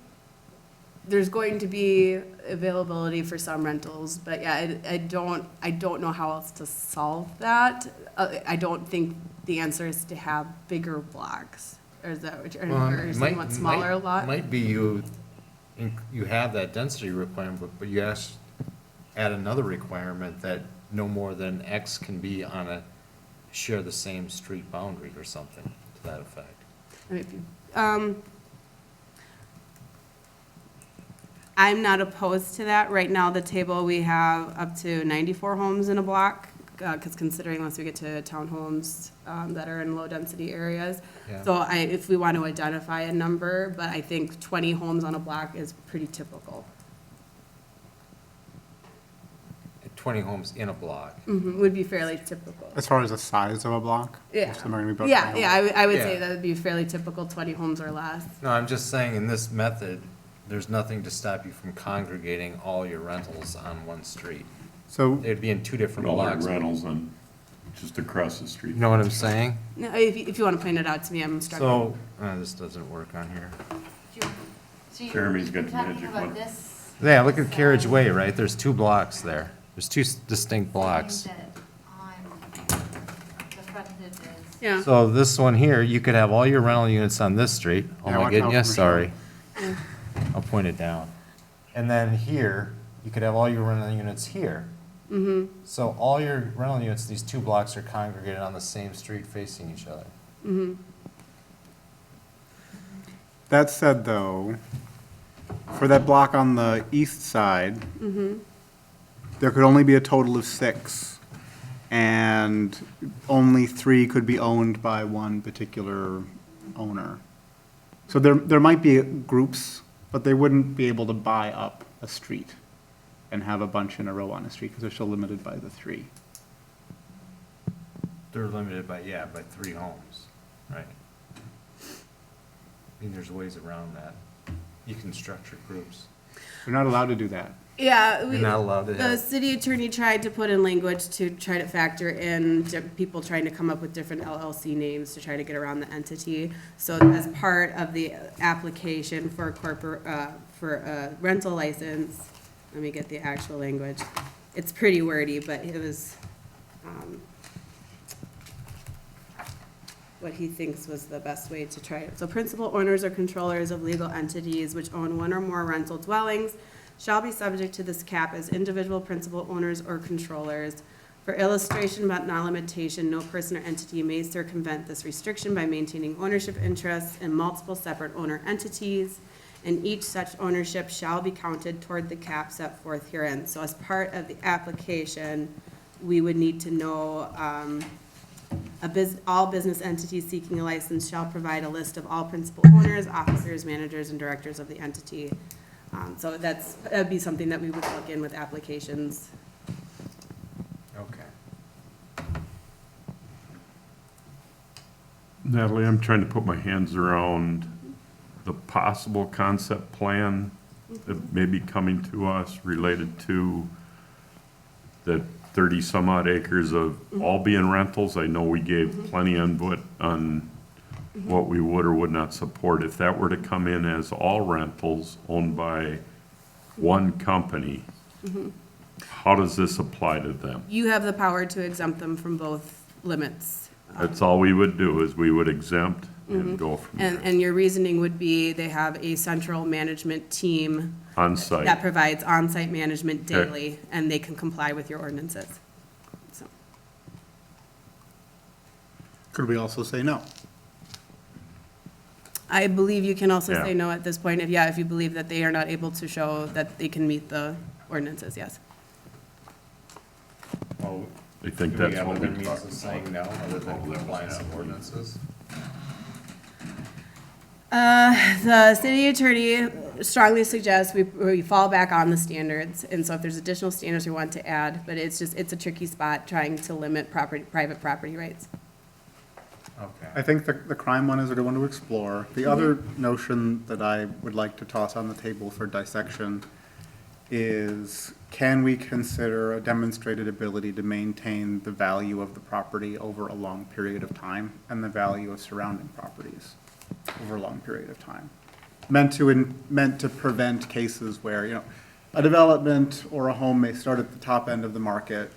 [SPEAKER 4] to be availability for some rentals, but yeah, I don't know how else to solve that. I don't think the answer is to have bigger blocks, or is that what or is you want smaller lot?
[SPEAKER 2] Might be you have that density requirement, but you add another requirement that no more than X can be share the same street boundary or something to that effect.
[SPEAKER 4] I mean, I'm not opposed to that. Right now, the table, we have up to 94 homes in a block, because considering once we get to townhomes that are in low-density areas.
[SPEAKER 2] Yeah.
[SPEAKER 4] So if we want to identify a number, but I think 20 homes on a block is pretty typical.
[SPEAKER 2] 20 homes in a block.
[SPEAKER 4] Would be fairly typical.
[SPEAKER 6] As far as the size of a block?
[SPEAKER 4] Yeah.
[SPEAKER 6] Most of them are gonna be about
[SPEAKER 4] Yeah,
[SPEAKER 6] 20
[SPEAKER 4] yeah, I would say
[SPEAKER 2] Yeah.
[SPEAKER 4] that would be fairly typical, 20 homes or less.
[SPEAKER 2] No, I'm just saying, in this method, there's nothing to stop you from congregating all your rentals on one street.
[SPEAKER 6] So,
[SPEAKER 2] They'd be in 2 different
[SPEAKER 5] All our
[SPEAKER 2] blocks.
[SPEAKER 5] rentals on, just across the street.
[SPEAKER 2] You know what I'm saying?
[SPEAKER 4] No, if you want to point it out to me, I'm struggling.
[SPEAKER 2] So, this doesn't work on here.
[SPEAKER 5] Jeremy's got the magic one.
[SPEAKER 2] Yeah, look at Carriage Way, right? There's 2 blocks there. There's 2 distinct blocks.
[SPEAKER 4] Yeah.
[SPEAKER 2] So this one here, you could have all your rental units on this street. Oh,
[SPEAKER 6] Yeah,
[SPEAKER 2] am I
[SPEAKER 6] watch
[SPEAKER 2] getting
[SPEAKER 6] out
[SPEAKER 2] you?
[SPEAKER 6] for Michelle.
[SPEAKER 2] Sorry. I'll point it down. And then here, you could have all your rental units here. So all your rental units, these 2 blocks are congregated on the same street facing each other.
[SPEAKER 6] that said though, for that block on the east side, there could only be a total of 6, and only 3 could be owned by one particular owner. So there might be groups, but they wouldn't be able to buy up a street and have a bunch in a row on a street, because they're still limited by the 3.
[SPEAKER 2] They're limited by 3 homes, right? I mean, there's ways around that. You can structure groups.
[SPEAKER 6] You're not allowed to do that.
[SPEAKER 4] Yeah,
[SPEAKER 2] You're not allowed to
[SPEAKER 4] the
[SPEAKER 2] have,
[SPEAKER 4] city attorney tried to put in language to try to factor in people trying to come up with different LLC names to try to get around the entity. So as part of the application for for a rental license, let me get the actual language. It's pretty wordy, but it was, what he thinks was the best way to try it. So principal owners or controllers of legal entities which own one or more rental dwellings shall be subject to this cap as individual principal owners or controllers. For illustration but not limitation, no person or entity may circumvent this restriction by maintaining ownership interests in multiple separate owner entities, and each such ownership shall be counted toward the cap set forth herein. So as part of the application, we would need to know, all business entities seeking a license shall provide a list of all principal owners, officers, managers, and directors of the entity. So that'd be something that we would look in with applications.
[SPEAKER 2] okay.
[SPEAKER 5] Natalie, I'm trying to put my hands around the possible concept plan that may be coming to us related to the 30-some odd acres of all being rentals. I know we gave plenty of input on what we would or would not support. If that were to come in as all rentals owned by one company, how does this apply to them?
[SPEAKER 4] You have the power to exempt them from both limits.
[SPEAKER 5] That's all we would do, is we would exempt and go from there.
[SPEAKER 4] And your reasoning would be they have a central management team
[SPEAKER 5] On
[SPEAKER 4] that
[SPEAKER 5] site.
[SPEAKER 4] provides on-site management
[SPEAKER 5] Okay.
[SPEAKER 4] daily, and they can comply with your ordinances. So,
[SPEAKER 6] Could we also say no?
[SPEAKER 4] I believe you can also
[SPEAKER 5] Yeah.
[SPEAKER 4] say no at this point, if you believe that they are not able to show that they can meet the ordinances, yes.
[SPEAKER 2] Well,
[SPEAKER 5] I think
[SPEAKER 2] do we
[SPEAKER 5] that's
[SPEAKER 2] have
[SPEAKER 5] what
[SPEAKER 2] other
[SPEAKER 5] we
[SPEAKER 2] means
[SPEAKER 5] talked
[SPEAKER 2] of saying no, other than compliance with ordinances?
[SPEAKER 4] The city attorney strongly suggests we fall back on the standards, and so if there's additional standards we want to add, but it's a tricky spot trying to limit private property rights.
[SPEAKER 2] Okay.
[SPEAKER 6] I think the crime one is a good one to explore. The other notion that I would like to toss on the table for dissection is, can we consider a demonstrated ability to maintain the value of the property over a long period of time and the value of surrounding properties over a long period of time? Meant to prevent cases where, a development or a home may start at the top end of the market,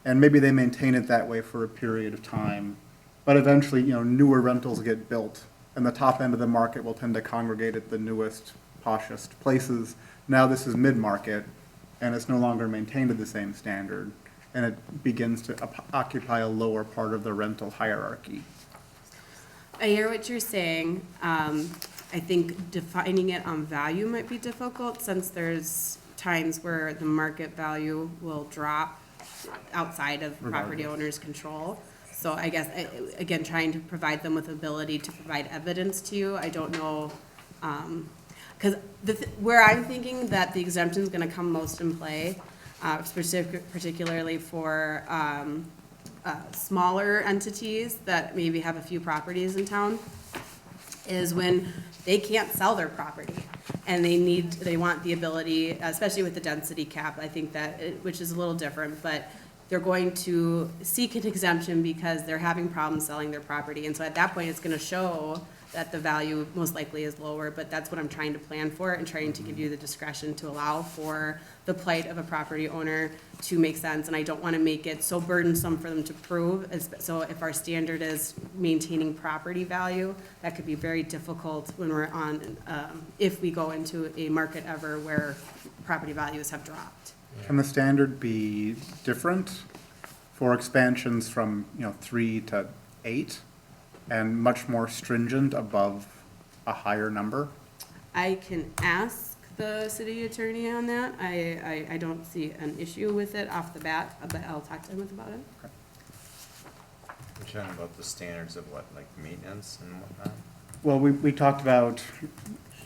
[SPEAKER 6] and maybe they maintain it that way for a period of time, but eventually, newer rentals get built, and the top end of the market will tend to congregate at the newest, poshest places. Now this is mid-market, and it's no longer maintained to the same standard, and it begins to occupy a lower part of the rental hierarchy.
[SPEAKER 4] I hear what you're saying. I think defining it on value might be difficult, since there's times where the market value will drop outside of property owner's control. So I guess, again, trying to provide them with ability to provide evidence to you, I don't know. Because where I'm thinking that the exemption is going to come most in play, particularly for smaller entities that maybe have a few properties in town, is when they can't sell their property and they want the ability, especially with the density cap, I think that, which is a little different, but they're going to seek an exemption because they're having problems selling their property. And so at that point, it's going to show that the value most likely is lower, but that's what I'm trying to plan for and trying to give you the discretion to allow for the plight of a property owner to make sense. And I don't want to make it so burdensome for them to prove. So if our standard is maintaining property value, that could be very difficult when we're on, if we go into a market ever where property values have dropped.
[SPEAKER 6] Can the standard be different for expansions from, 3 to 8 and much more stringent above a higher number?
[SPEAKER 4] I can ask the city attorney on that. I don't see an issue with it off the bat, but I'll talk to him about it.
[SPEAKER 2] We're talking about the standards of what, like maintenance and whatnot?
[SPEAKER 6] Well, we talked about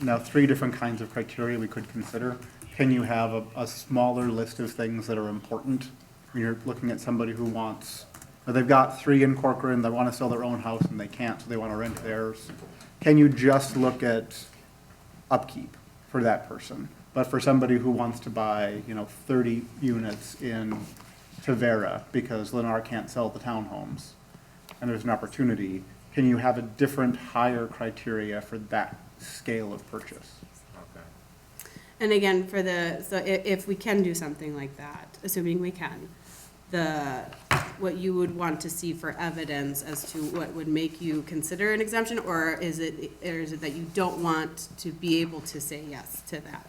[SPEAKER 6] now 3 different kinds of criteria we could consider. Can you have a smaller list of things that are important? When you're looking at somebody who wants, or they've got 3 in Corcoran, they want to sell their own house and they can't, so they want to rent theirs. Can you just look at upkeep for that person? But for somebody who wants to buy, 30 units in Tavera because Lennar can't sell the townhomes, and there's an opportunity, can you have a different, higher criteria for that scale of purchase?
[SPEAKER 2] Okay.
[SPEAKER 4] And again, so if we can do something like that, assuming we can, what you would want to see for evidence as to what would make you consider an exemption, or is it that you don't want to be able to say yes to that?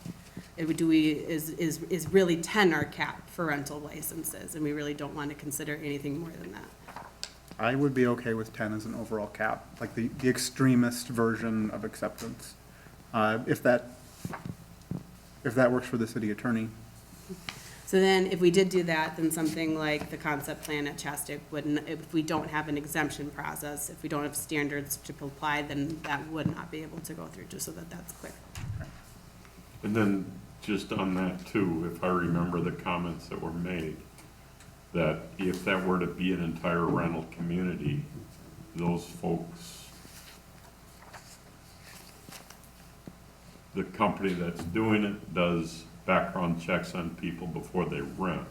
[SPEAKER 4] Is really 10 our cap for rental licenses, and we really don't want to consider anything more than that?
[SPEAKER 6] I would be okay with 10 as an overall cap, like the extremist version of acceptance. If that works for the city attorney.
[SPEAKER 4] So then, if we did do that, then something like the concept plan at Chastic wouldn't, if we don't have an exemption process, if we don't have standards to apply, then that would not be able to go through, just so that that's clear.
[SPEAKER 5] And then, just on that too, if I remember the comments that were made, that if that were to be an entire rental community, those folks, the company that's doing it does background checks on people before they rent.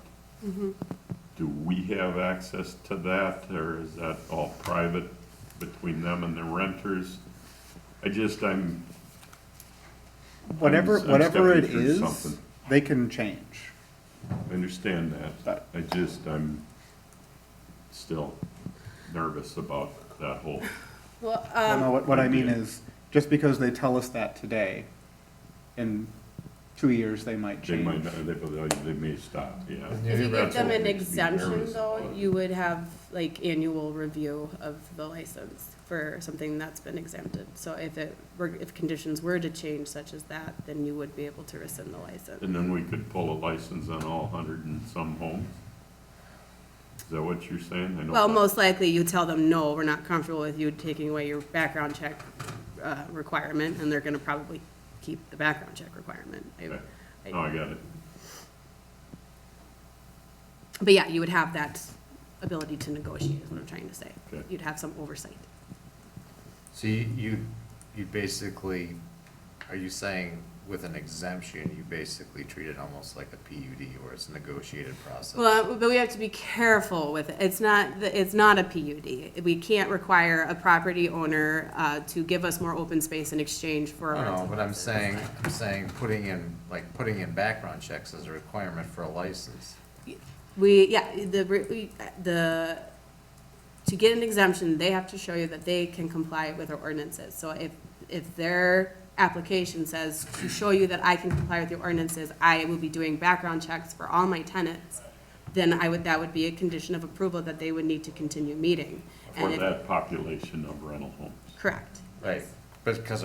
[SPEAKER 5] Do we have access to that, or is that all private between them and the renters? I'm
[SPEAKER 6] Whatever it
[SPEAKER 5] stepping through
[SPEAKER 6] is,
[SPEAKER 5] something.
[SPEAKER 6] they can change.
[SPEAKER 5] I understand that.
[SPEAKER 6] But-
[SPEAKER 5] I'm still nervous about that whole,
[SPEAKER 4] Well,
[SPEAKER 6] Well, no, what I mean is, just because they tell us that today, in 2 years, they might
[SPEAKER 5] they
[SPEAKER 6] change.
[SPEAKER 5] might, they may stop, yeah.
[SPEAKER 4] if you give
[SPEAKER 5] That's
[SPEAKER 4] them
[SPEAKER 5] what
[SPEAKER 4] an
[SPEAKER 5] makes me
[SPEAKER 4] exemption,
[SPEAKER 5] nervous
[SPEAKER 4] though,
[SPEAKER 5] about it.
[SPEAKER 4] you would have like annual review of the license for something that's been exempted. So if conditions were to change such as that, then you would be able to rescind the license.
[SPEAKER 5] And then we could pull a license on all 100 and some homes? Is that what you're saying? I know
[SPEAKER 4] Well,
[SPEAKER 5] that-
[SPEAKER 4] most likely you tell them, no, we're not comfortable with you taking away your background check requirement, and they're gonna probably keep the background check requirement.
[SPEAKER 5] Okay. No, I got it.
[SPEAKER 4] But yeah, you would have that ability to negotiate, is what I'm trying to say.
[SPEAKER 5] Okay.
[SPEAKER 4] You'd have some oversight.
[SPEAKER 2] So you basically, are you saying with an exemption, you basically treat it almost like a PUD, where it's a negotiated process?
[SPEAKER 4] Well, but we have to be careful with it. It's not a PUD. We can't require a property owner to give us more open space in exchange for a
[SPEAKER 2] No,
[SPEAKER 4] rental
[SPEAKER 2] but I'm
[SPEAKER 4] license.
[SPEAKER 2] saying putting in background checks as a requirement for a license.
[SPEAKER 4] To get an exemption, they have to show you that they can comply with our ordinances. So if their application says to show you that I can comply with your ordinances, I will be doing background checks for all my tenants, then that would be a condition of approval that they would need to continue meeting.
[SPEAKER 5] For
[SPEAKER 4] And if-
[SPEAKER 5] that population of rental homes.
[SPEAKER 4] Correct.
[SPEAKER 2] Right, but because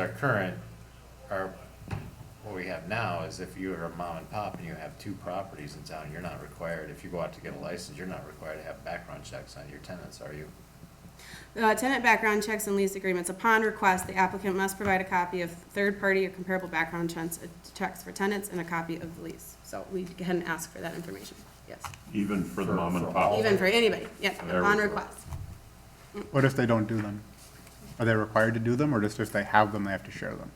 [SPEAKER 2] what we have now is if you're a mom and pop and you have 2 properties in town, you're not required, if you go out to get a license, you're not required to have background checks on your tenants, are you?
[SPEAKER 4] Tenant background checks and lease agreements. Upon request, the applicant must provide a copy of third-party or comparable background checks for tenants and a copy of the lease. So we can ask for that information, yes.
[SPEAKER 5] Even for the
[SPEAKER 2] For-
[SPEAKER 5] mom and
[SPEAKER 2] for
[SPEAKER 5] pop?
[SPEAKER 2] all-
[SPEAKER 4] Even for anybody, yes,
[SPEAKER 5] There
[SPEAKER 4] upon
[SPEAKER 5] we go.
[SPEAKER 4] request.
[SPEAKER 6] What if they don't do them? Are they required to do them, or just if they have them, they have to share them?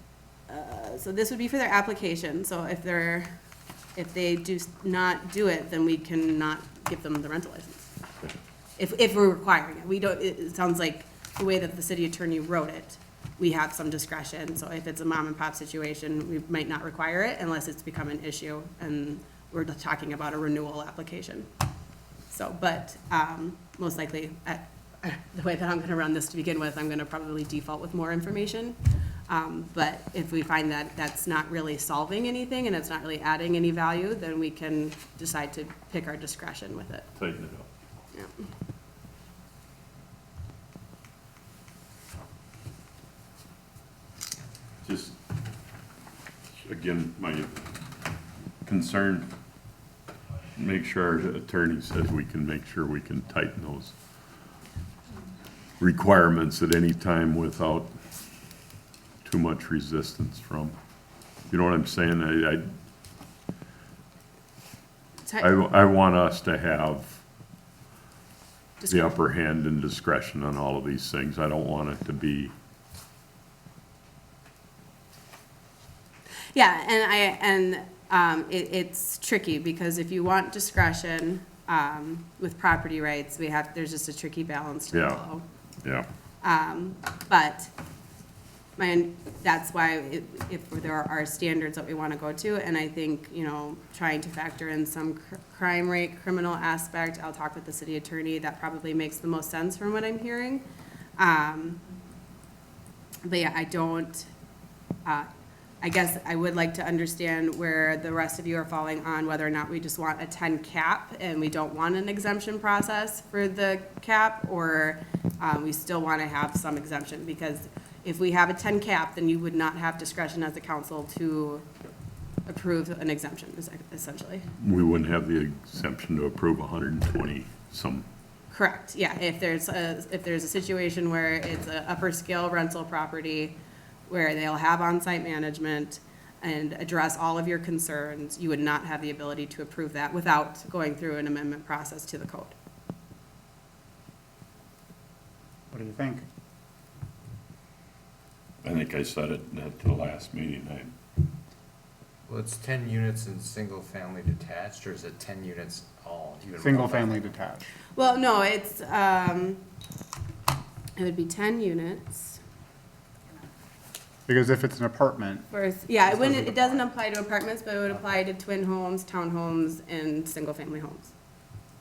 [SPEAKER 4] So this would be for their application, so if they do not do it, then we cannot give them the rental license. If we're requiring it, it sounds like the way that the city attorney wrote it, we have some discretion, so if it's a mom and pop situation, we might not require it unless it's become an issue, and we're talking about a renewal application. So, but, most likely, the way that I'm gonna run this to begin with, I'm gonna probably default with more information. But if we find that that's not really solving anything and it's not really adding any value, then we can decide to pick our discretion with it.
[SPEAKER 5] Tighten it up.
[SPEAKER 4] Yeah.
[SPEAKER 5] Just, again, my concern, make sure our attorney says we can make sure we can tighten those requirements at any time without too much resistance from, you know what I'm saying? I want us to have the upper hand and discretion on all of these things. I don't want it to be,
[SPEAKER 4] Yeah, and It's tricky, because if you want discretion, with property rights, there's just a tricky balance to
[SPEAKER 5] Yeah.
[SPEAKER 4] follow.
[SPEAKER 5] Yeah,
[SPEAKER 4] But that's why if there are standards that we want to go to, and I think, trying to factor in some crime rate, criminal aspect, I'll talk with the city attorney, that probably makes the most sense from what I'm hearing. But yeah, I guess I would like to understand where the rest of you are falling on whether or not we just want a 10 cap and we don't want an exemption process for the cap, or we still want to have some exemption, because if we have a 10 cap, then you would not have discretion as a council to approve an exemption, essentially.
[SPEAKER 5] we wouldn't have the exemption to approve 120 some.
[SPEAKER 4] Correct, yeah, if there's a situation where it's an upper scale rental property where they'll have on-site management and address all of your concerns, you would not have the ability to approve that without going through an amendment process to the code.
[SPEAKER 6] What do you think?
[SPEAKER 5] I think I said it at the last meeting.
[SPEAKER 2] Well, it's 10 units in single-family detached, or is it 10 units all? even
[SPEAKER 6] Single-family detached.
[SPEAKER 4] Well, no, it would be 10 units.
[SPEAKER 6] Because if it's an apartment,
[SPEAKER 4] Yeah, it doesn't apply to apartments, but it would apply to twin homes, townhomes, and single-family homes.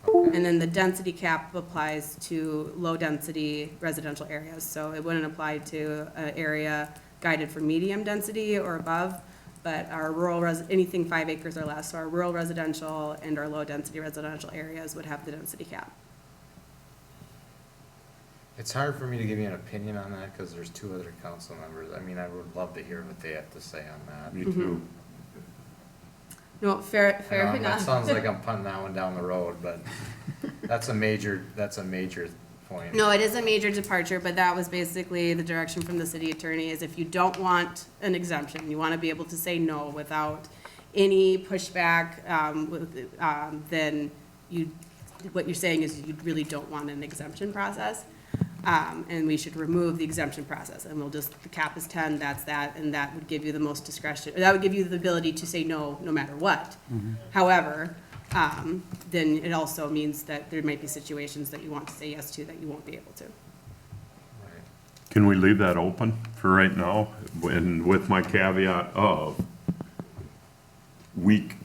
[SPEAKER 4] And then the density cap applies to low-density residential areas, so it wouldn't apply to an area guided for medium density or above, but our anything 5 acres or less, so our rural residential and our low-density residential areas would have the density cap.
[SPEAKER 2] It's hard for me to give you an opinion on that, because there's 2 other council members. I mean, I would love to hear what they have to say on that.
[SPEAKER 5] Me too.
[SPEAKER 4] No, fair
[SPEAKER 2] That
[SPEAKER 4] enough.
[SPEAKER 2] sounds like I'm punting that one down the road, but that's a major point.
[SPEAKER 4] No, it is a major departure, but that was basically the direction from the city attorney, is if you don't want an exemption, you want to be able to say no without any pushback, then what you're saying is you really don't want an exemption process. And we should remove the exemption process, and the cap is 10, that's that, and that would give you the most discretion, that would give you the ability to say no, no matter what. However, then it also means that there might be situations that you want to say yes to that you won't be able to.
[SPEAKER 2] Right.
[SPEAKER 5] Can we leave that open for right now? And with my caveat of,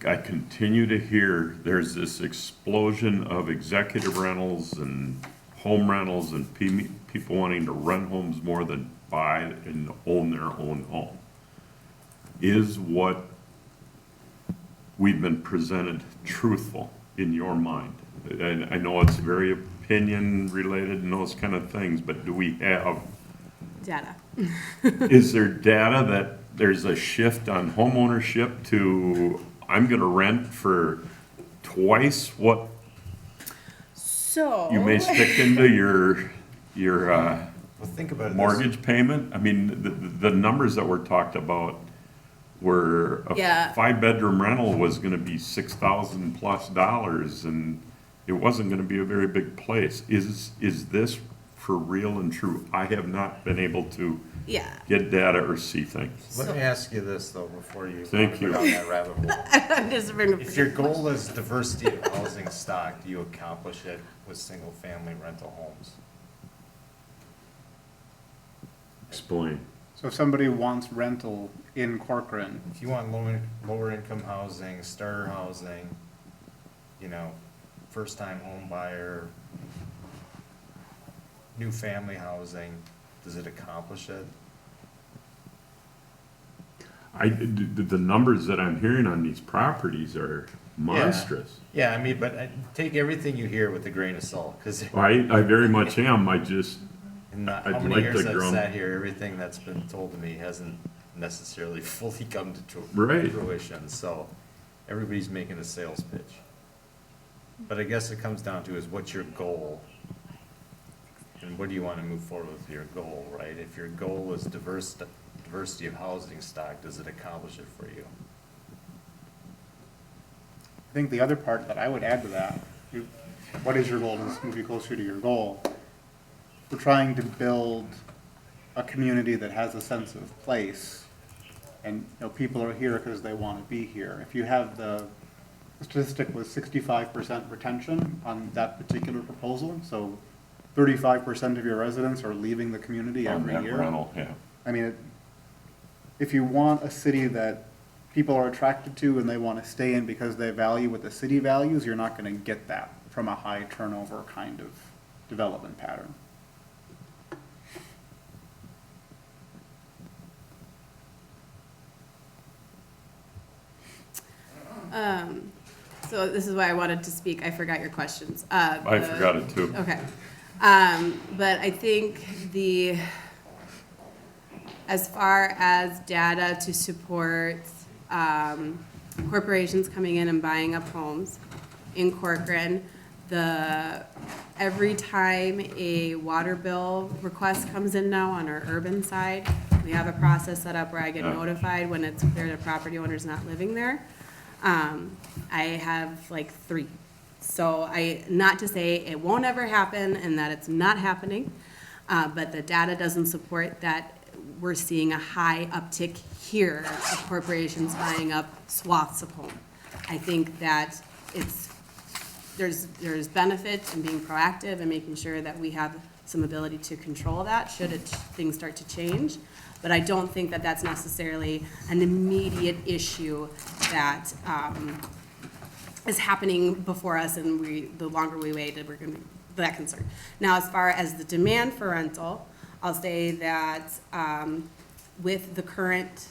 [SPEAKER 5] I continue to hear there's this explosion of executive rentals and home rentals and people wanting to rent homes more than buy and own their own home. Is what we've been presented truthful in your mind? And I know it's very opinion related and those kind of things, but do we have,
[SPEAKER 4] Data.
[SPEAKER 5] is there data that there's a shift on homeownership to, I'm gonna rent for twice what
[SPEAKER 4] So.
[SPEAKER 5] you may stick into your
[SPEAKER 2] Well, think about it.
[SPEAKER 5] mortgage payment? I mean, the numbers that were talked about were
[SPEAKER 4] Yeah.
[SPEAKER 5] a 5-bedroom rental was gonna be $6,000+ and it wasn't gonna be a very big place. Is this for real and true? I have not been able to
[SPEAKER 4] Yeah.
[SPEAKER 5] get data or see things.
[SPEAKER 2] Let me ask you this, though, before you
[SPEAKER 5] Thank
[SPEAKER 2] go
[SPEAKER 5] you.
[SPEAKER 2] down that rabbit hole.
[SPEAKER 4] Just bring-
[SPEAKER 2] If your goal is diversity of housing stock, do you accomplish it with single-family rental homes?
[SPEAKER 5] Explain.
[SPEAKER 6] so if somebody wants rental in Corcoran,
[SPEAKER 2] If you want lower income housing, starter housing, first-time home buyer, new family housing, does it accomplish it?
[SPEAKER 5] The numbers that I'm hearing on these properties are monstrous.
[SPEAKER 2] Yeah, I mean, but take everything you hear with a grain of salt, because
[SPEAKER 5] I very much am, I just,
[SPEAKER 2] in how
[SPEAKER 5] I'd
[SPEAKER 2] many
[SPEAKER 5] like
[SPEAKER 2] years
[SPEAKER 5] to
[SPEAKER 2] I've
[SPEAKER 5] grum-
[SPEAKER 2] sat here, everything that's been told to me hasn't necessarily fully come to
[SPEAKER 5] Right.
[SPEAKER 2] fruition, so everybody's making a sales pitch. But I guess it comes down to is what's your goal? And what do you want to move forward with your goal, right? If your goal is diversity of housing stock, does it accomplish it for you?
[SPEAKER 6] I think the other part that I would add to that, what is your goal? Let's move you closer to your goal. We're trying to build a community that has a sense of place and, people are here because they want to be here. If you have the statistic was 65% retention on that particular proposal, so 35% of your residents are leaving the community
[SPEAKER 5] On
[SPEAKER 6] every
[SPEAKER 5] that
[SPEAKER 6] year.
[SPEAKER 5] rental, yeah.
[SPEAKER 6] I mean, if you want a city that people are attracted to and they want to stay in because they value what the city values, you're not going to get that from a high turnover kind of development pattern.
[SPEAKER 4] So this is why I wanted to speak. I forgot your questions.
[SPEAKER 5] I forgot it too.
[SPEAKER 4] Okay. But I think as far as data to support, corporations coming in and buying up homes in Corcoran, every time a water bill request comes in now on our urban side, we have a process set up where I get
[SPEAKER 5] Yeah.
[SPEAKER 4] notified when it's clear the property owner's not living there. I have like 3. So not to say it won't ever happen and that it's not happening, but the data doesn't support that we're seeing a high uptick here of corporations buying up swaths of home. I think that there's benefit in being proactive and making sure that we have some ability to control that should things start to change. But I don't think that that's necessarily an immediate issue that is happening before us, and the longer we wait, we're going to be that concerned. Now, as far as the demand for rental, I'll say that with the current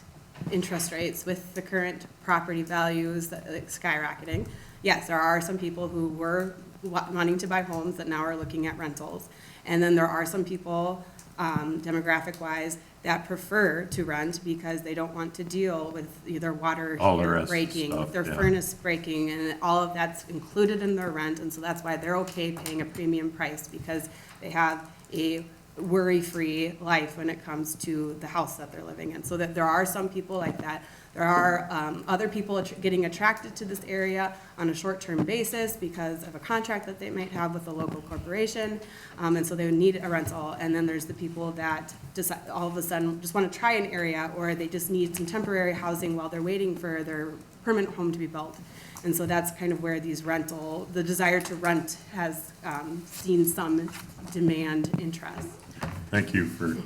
[SPEAKER 4] interest rates, with the current property values skyrocketing, yes, there are some people who were wanting to buy homes that now are looking at rentals. And then there are some people, demographic-wise, that prefer to rent because they don't want to deal with either water
[SPEAKER 5] All the
[SPEAKER 4] heater
[SPEAKER 5] rest of the
[SPEAKER 4] breaking,
[SPEAKER 5] stuff,
[SPEAKER 4] with their
[SPEAKER 5] yeah.
[SPEAKER 4] furnace breaking, and all of that's included in their rent, and so that's why they're okay paying a premium price, because they have a worry-free life when it comes to the house that they're living in. So that there are some people like that. There are other people getting attracted to this area on a short-term basis because of a contract that they might have with a local corporation, and so they would need a rental. And then there's the people that just all of a sudden just want to try an area, or they just need some temporary housing while they're waiting for their permanent home to be built. And so that's kind of where the desire to rent has seen some demand interest.
[SPEAKER 5] Thank you for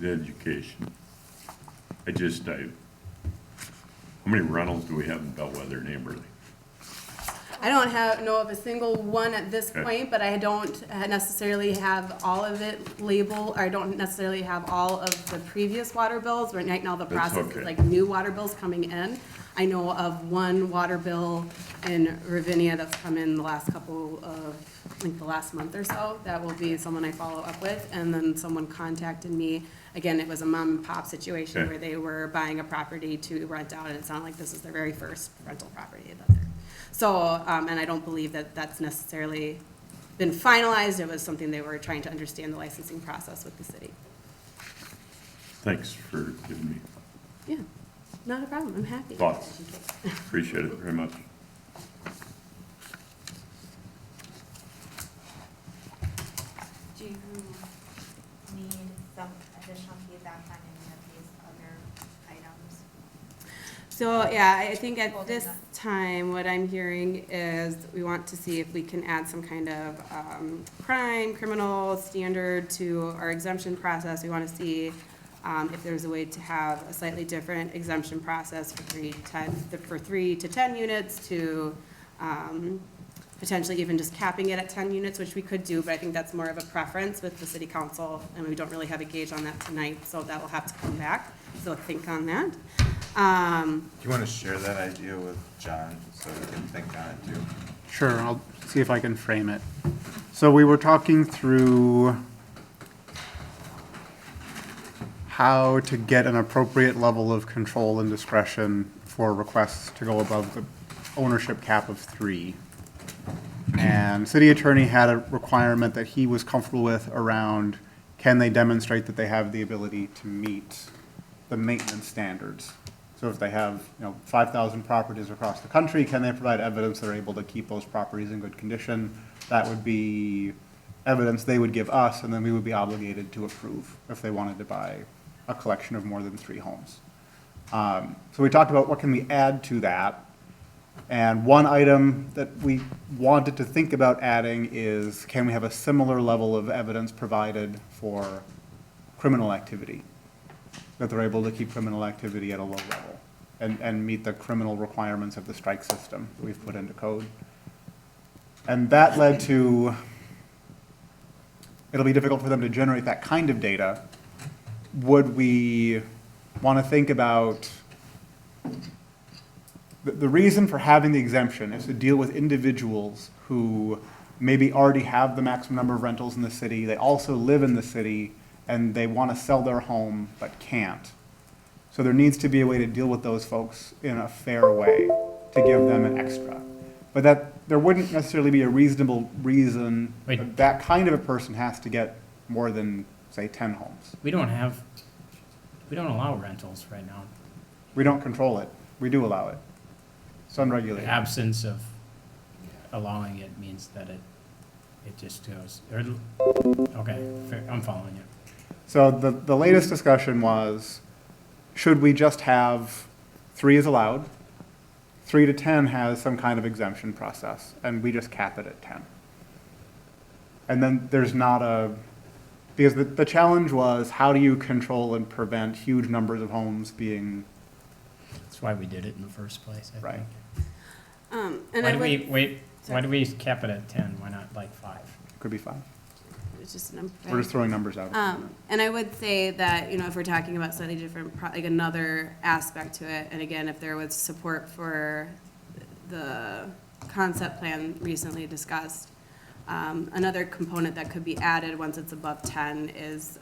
[SPEAKER 5] the education. How many rentals do we have in Bellwether neighborly?
[SPEAKER 4] I don't know of a single one at this
[SPEAKER 5] Okay.
[SPEAKER 4] point, but I don't necessarily have all of it labeled, or I don't necessarily have all of the previous water bills. Right now, the
[SPEAKER 5] That's
[SPEAKER 4] process
[SPEAKER 5] okay.
[SPEAKER 4] is like new water bills coming in. I know of one water bill in Ravinia that's come in the last couple of, I think the last month or so. That will be someone I follow up with. And then someone contacted me. Again, it was a mom and pop situation
[SPEAKER 5] Okay.
[SPEAKER 4] where they were buying a property to rent out, and it sounded like this is their very first rental property that they're. So, and I don't believe that that's necessarily been finalized. It was something they were trying to understand the licensing process with the city.
[SPEAKER 5] Thanks for giving me
[SPEAKER 4] Yeah, not a problem. I'm happy.
[SPEAKER 5] thoughts. Appreciate it very much.
[SPEAKER 1] Do you need some additional feedback on any of these other items?
[SPEAKER 4] So, yeah, I think at
[SPEAKER 1] Holding
[SPEAKER 4] this
[SPEAKER 1] that.
[SPEAKER 4] time, what I'm hearing is we want to see if we can add some kind of criminal standard to our exemption process. We want to see if there's a way to have a slightly different exemption process for 3 to 10 units, to potentially even just capping it at 10 units, which we could do, but I think that's more of a preference with the city council, and we don't really have a gauge on that tonight, so that will have to come back. So think on that.
[SPEAKER 2] Do you want to share that idea with John so we can think on it too?
[SPEAKER 6] Sure, I'll see if I can frame it. So we were talking through how to get an appropriate level of control and discretion for requests to go above the ownership cap of 3. And city attorney had a requirement that he was comfortable with around, can they demonstrate that they have the ability to meet the maintenance standards? So if they have, 5,000 properties across the country, can they provide evidence they're able to keep those properties in good condition? That would be evidence they would give us, and then we would be obligated to approve if they wanted to buy a collection of more than 3 homes. So we talked about what can we add to that. And one item that we wanted to think about adding is, can we have a similar level of evidence provided for criminal activity? That they're able to keep criminal activity at a low level and meet the criminal requirements of the strike system that we've put into code. And that led to, it'll be difficult for them to generate that kind of data. Would we want to think about, the reason for having the exemption is to deal with individuals who maybe already have the maximum number of rentals in the city, they also live in the city, and they want to sell their home but can't. So there needs to be a way to deal with those folks in a fair way, to give them an extra. But that, there wouldn't necessarily be a reasonable reason that that kind of a person has to get more than, say, 10 homes.
[SPEAKER 9] We don't allow rentals right now.
[SPEAKER 6] We don't control it. We do allow it. It's
[SPEAKER 9] The
[SPEAKER 6] unregulated.
[SPEAKER 9] absence of allowing it means that it just goes, okay, fair, I'm following you.
[SPEAKER 6] So the latest discussion was, should we just have 3 is allowed? 3 to 10 has some kind of exemption process, and we just cap it at 10. And then there's not a, because the challenge was, how do you control and prevent huge numbers of homes being,
[SPEAKER 9] That's why we did it in the first place, I
[SPEAKER 6] Right.
[SPEAKER 9] think.
[SPEAKER 4] And
[SPEAKER 9] Why
[SPEAKER 4] I
[SPEAKER 9] do
[SPEAKER 4] would,
[SPEAKER 9] why
[SPEAKER 4] sorry.
[SPEAKER 9] do we cap it at 10? Why not like 5?
[SPEAKER 6] could be 5.
[SPEAKER 4] it's just a number.
[SPEAKER 6] We're just throwing numbers out.
[SPEAKER 4] And I would say that, you know, if we're talking about slightly different, like another aspect to it, and again, if there was support for the concept plan recently discussed, another component that could be added once it's above 10 is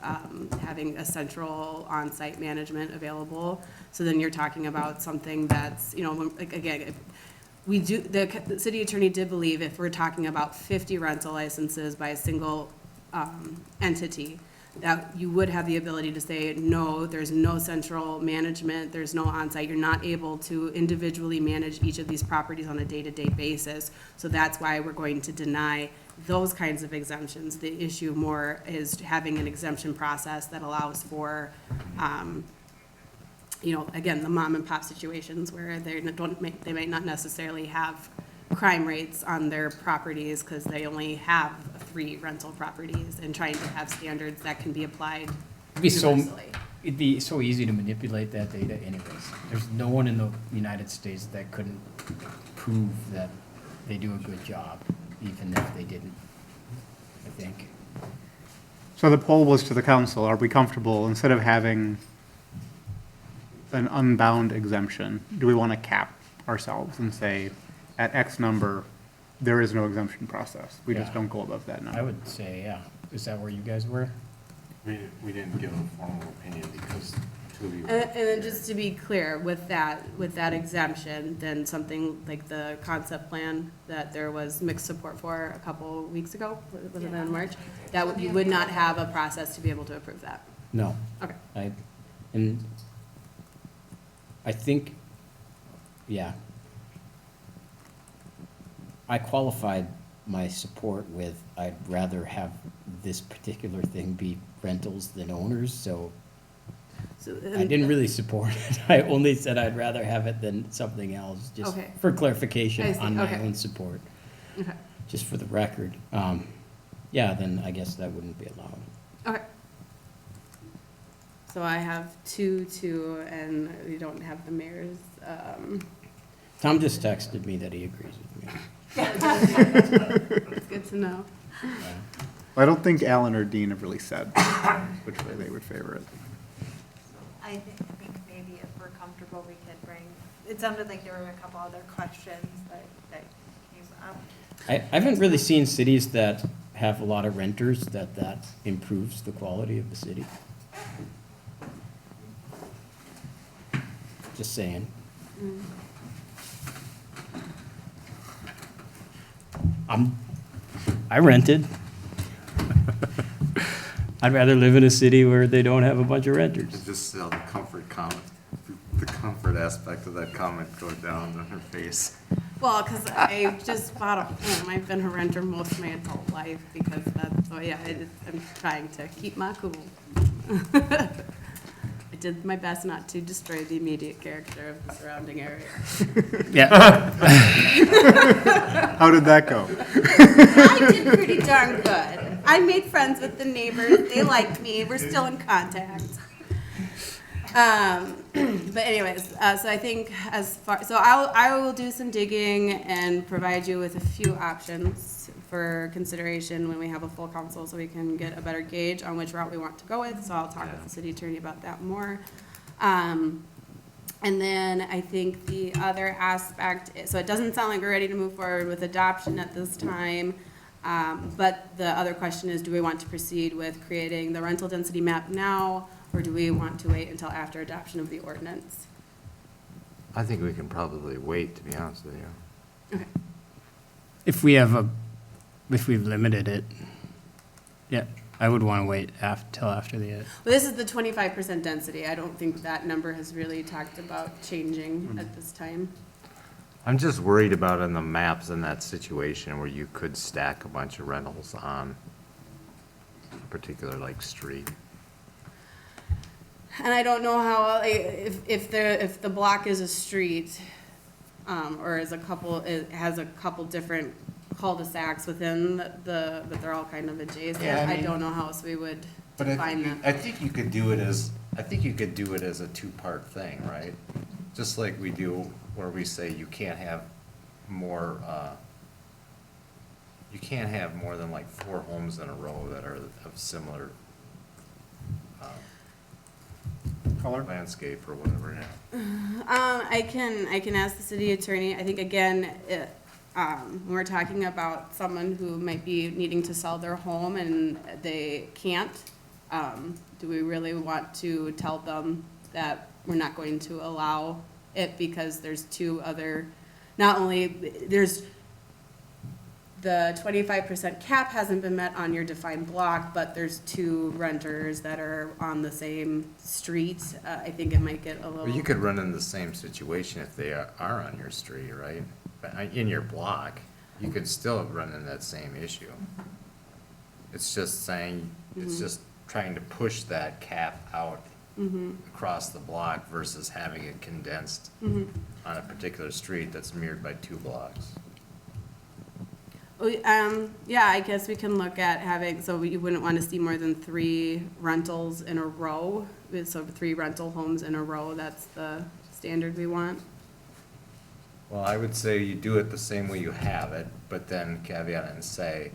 [SPEAKER 4] having a central on-site management available. So then you're talking about something that's, you know, like, again, if we do, the city attorney did believe if we're talking about 50 rental licenses by a single entity, that you would have the ability to say, no, there's no central management, there's no on-site, you're not able to individually manage each of these properties on a day-to-day basis. So that's why we're going to deny those kinds of exemptions. The issue more is having an exemption process that allows for, you know, again, the mom and pop situations where they might not necessarily have crime rates on their properties because they only have 3 rental properties, and trying to have standards that can be applied universally.
[SPEAKER 9] It'd be so easy to manipulate that data anyways. There's no one in the United States that couldn't prove that they do a good job, even if they didn't, I think.
[SPEAKER 6] So the poll was to the council, are we comfortable, instead of having an unbound exemption, do we want to cap ourselves and say, at X number, there is no exemption process? We just
[SPEAKER 9] Yeah.
[SPEAKER 6] don't go above that
[SPEAKER 9] I
[SPEAKER 6] number.
[SPEAKER 9] would say, yeah. Is that where you guys were?
[SPEAKER 2] We didn't give a formal opinion because 2 of you.
[SPEAKER 4] And then just to be clear, with that exemption, then something like the concept plan that there was mixed support for a couple weeks ago, was it in March? That you would not have a process to be able to approve that.
[SPEAKER 9] No.
[SPEAKER 4] Okay.
[SPEAKER 9] And I think, yeah. I qualified my support with, I'd rather have this particular thing be rentals than owners, so
[SPEAKER 4] So,
[SPEAKER 9] I didn't really support it. I only said I'd rather have it than something else, just
[SPEAKER 4] Okay.
[SPEAKER 9] for
[SPEAKER 4] I
[SPEAKER 9] clarification
[SPEAKER 4] see,
[SPEAKER 9] on my
[SPEAKER 4] okay.
[SPEAKER 9] own support,
[SPEAKER 4] Okay,
[SPEAKER 9] just for the record. Yeah, then I guess that wouldn't be allowed.
[SPEAKER 4] okay. So I have 2, and we don't have the mayor's,
[SPEAKER 9] Tom just texted me that he agrees with me.
[SPEAKER 4] it's good to know.
[SPEAKER 9] Yeah.
[SPEAKER 6] I don't think Alan or Dean have really said which way they would favor it.
[SPEAKER 1] I think maybe if we're comfortable, we could bring, it sounded like there were a couple other questions that came up.
[SPEAKER 9] I haven't really seen cities that have a lot of renters that improves the quality of the city. Just saying. I rented. I'd rather live in a city where they don't have a bunch of renters.
[SPEAKER 2] Just the comfort aspect of that comment go down on her face.
[SPEAKER 4] Well, because I just bought a home. I've been a renter most of my adult life because that's, so yeah, I'm trying to keep my cool. I did my best not to destroy the immediate character of the surrounding area.
[SPEAKER 9] Yeah,
[SPEAKER 6] How did that go?
[SPEAKER 4] I did pretty darn good. I made friends with the neighbors. They liked me. We're still in contact. But anyways, so I think I will do some digging and provide you with a few options for consideration when we have a full council, so we can get a better gauge on which route we want to go with. So I'll talk with the city attorney about that more. And then I think the other aspect, so it doesn't sound like we're ready to move forward with adoption at this time. But the other question is, do we want to proceed with creating the rental density map now, or do we want to wait until after adoption of the ordinance?
[SPEAKER 2] I think we can probably wait, to be honest with you.
[SPEAKER 4] Okay.
[SPEAKER 9] if we've limited it, yeah, I would want to wait till after the,
[SPEAKER 4] Well, this is the 25% density. I don't think that number has really talked about changing at this time.
[SPEAKER 2] I'm just worried about in the maps in that situation where you could stack a bunch of rentals on a particular like street.
[SPEAKER 4] And I don't know how, if the block is a street, or is it has a couple different cul-de-sacs within but they're all kind of adjacent.
[SPEAKER 2] Yeah, I
[SPEAKER 4] I
[SPEAKER 2] mean-
[SPEAKER 4] don't know how else we would
[SPEAKER 2] But
[SPEAKER 4] define that.
[SPEAKER 2] I think you could do it as a two-part thing, right? Just like we do where we say you can't have more than like 4 homes in a row that are of similar
[SPEAKER 6] Color?
[SPEAKER 2] landscape or whatever, yeah.
[SPEAKER 4] I can ask the city attorney. I think, again, when we're talking about someone who might be needing to sell their home and they can't, do we really want to tell them that we're not going to allow it because there's two other, not only, there's the 25% cap hasn't been met on your defined block, but there's 2 renters that are on the same street. I think it might get a little.
[SPEAKER 2] Well, you could run in the same situation if they are on your street, right? But in your block, you could still run in that same issue. It's just saying, it's just trying to push that cap out across the block versus having it condensed on a particular street that's mirrored by 2 blocks.
[SPEAKER 4] Yeah, I guess we can look at having, so you wouldn't want to see more than 3 rentals in a row. So 3 rental homes in a row, that's the standard we want.
[SPEAKER 2] Well, I would say you do it the same way you have it, but then caveat it and say,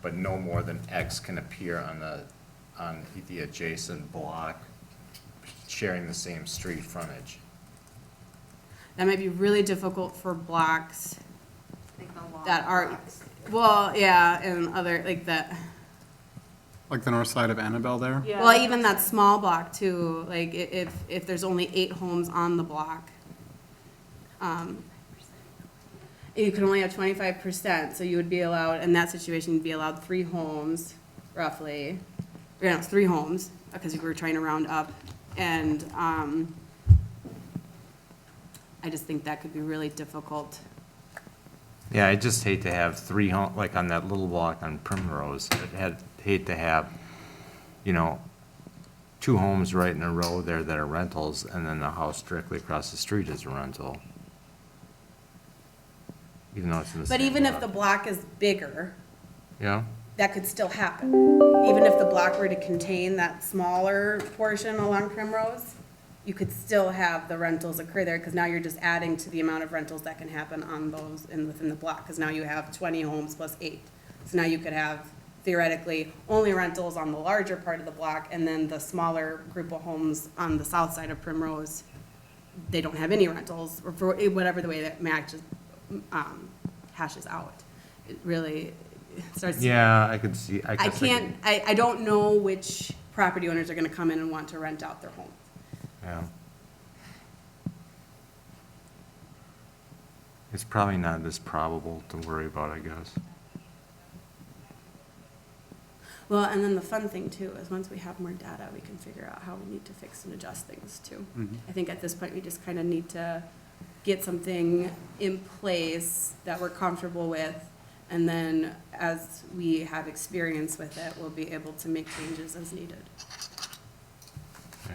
[SPEAKER 2] but no more than X can appear on the adjacent block sharing the same street frontage.
[SPEAKER 4] That might be really difficult for blocks
[SPEAKER 1] Like the long
[SPEAKER 4] that are,
[SPEAKER 1] blocks.
[SPEAKER 4] well, yeah, and other, like that.
[SPEAKER 6] Like the north side of Annabelle there?
[SPEAKER 1] Yeah.
[SPEAKER 4] Well, even that small block too, like if there's only 8 homes on the block. You can only have 25%, so you would be allowed, in that situation, you'd be allowed 3 homes, roughly. Or, no, 3 homes, because you were trying to round up. And, I just think that could be really difficult.
[SPEAKER 2] Yeah, I just hate to have 3 like on that little block on Primrose, hate to have, 2 homes right in a row there that are rentals, and then the house directly across the street is a rental. Even though it's in the same
[SPEAKER 4] But even if
[SPEAKER 2] block.
[SPEAKER 4] the block is bigger,
[SPEAKER 2] Yeah,
[SPEAKER 4] that could still happen. Even if the block were to contain that smaller portion along Primrose, you could still have the rentals occur there, because now you're just adding to the amount of rentals that can happen on those within the block, because now you have 20 homes plus 8. So now you could have theoretically only rentals on the larger part of the block, and then the smaller group of homes on the south side of Primrose, they don't have any rentals, or for whatever the way that hashes out. It really starts.
[SPEAKER 2] yeah, I could see, I
[SPEAKER 4] I
[SPEAKER 2] guess
[SPEAKER 4] can't, I don't know which property owners are gonna come in and want to rent out their home.
[SPEAKER 2] Yeah. It's probably not as probable to worry about, I guess.
[SPEAKER 4] Well, and then the fun thing too is once we have more data, we can figure out how we need to fix and adjust things too. I think at this point, we just kind of need to get something in place that we're comfortable with. And then as we have experience with it, we'll be able to make changes as needed.
[SPEAKER 2] Okay.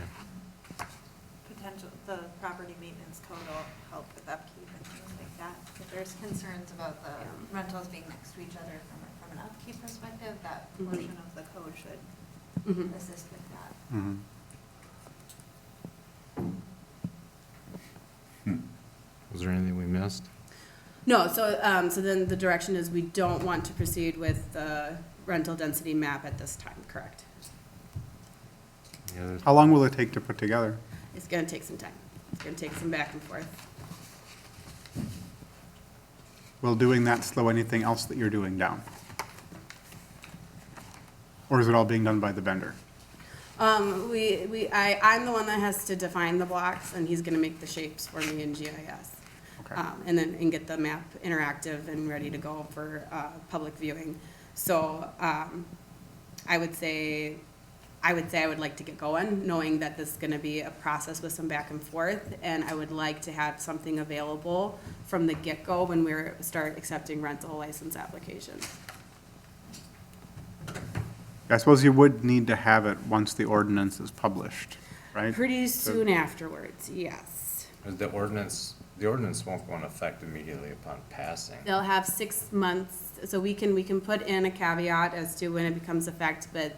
[SPEAKER 1] rental, the property maintenance code will help with upkeep and things like that. If there's concerns about the rentals being next to each other from an upkeep perspective, that portion of the code should assist with that.
[SPEAKER 6] Mhm.
[SPEAKER 2] Was there anything we missed?
[SPEAKER 4] No, so then the direction is we don't want to proceed with the rental density map at this time, correct?
[SPEAKER 2] Any other-
[SPEAKER 6] How long will it take to put together?
[SPEAKER 4] It's gonna take some time. It's gonna take some back and forth.
[SPEAKER 6] Will doing that slow anything else that you're doing down? Or is it all being done by the vendor?
[SPEAKER 4] I'm the one that has to define the blocks, and he's gonna make the shapes for me in GIS.
[SPEAKER 6] Okay.
[SPEAKER 4] And get the map interactive and ready to go for, public viewing. So, I would say I would like to get going, knowing that this is gonna be a process with some back and forth, and I would like to have something available from the get-go when we start accepting rental license applications.
[SPEAKER 6] I suppose you would need to have it once the ordinance is published, right?
[SPEAKER 4] Pretty soon afterwards, yes.
[SPEAKER 2] The ordinance won't go into effect immediately upon passing.
[SPEAKER 4] They'll have 6 months, so we can put in a caveat as to when it becomes effect, but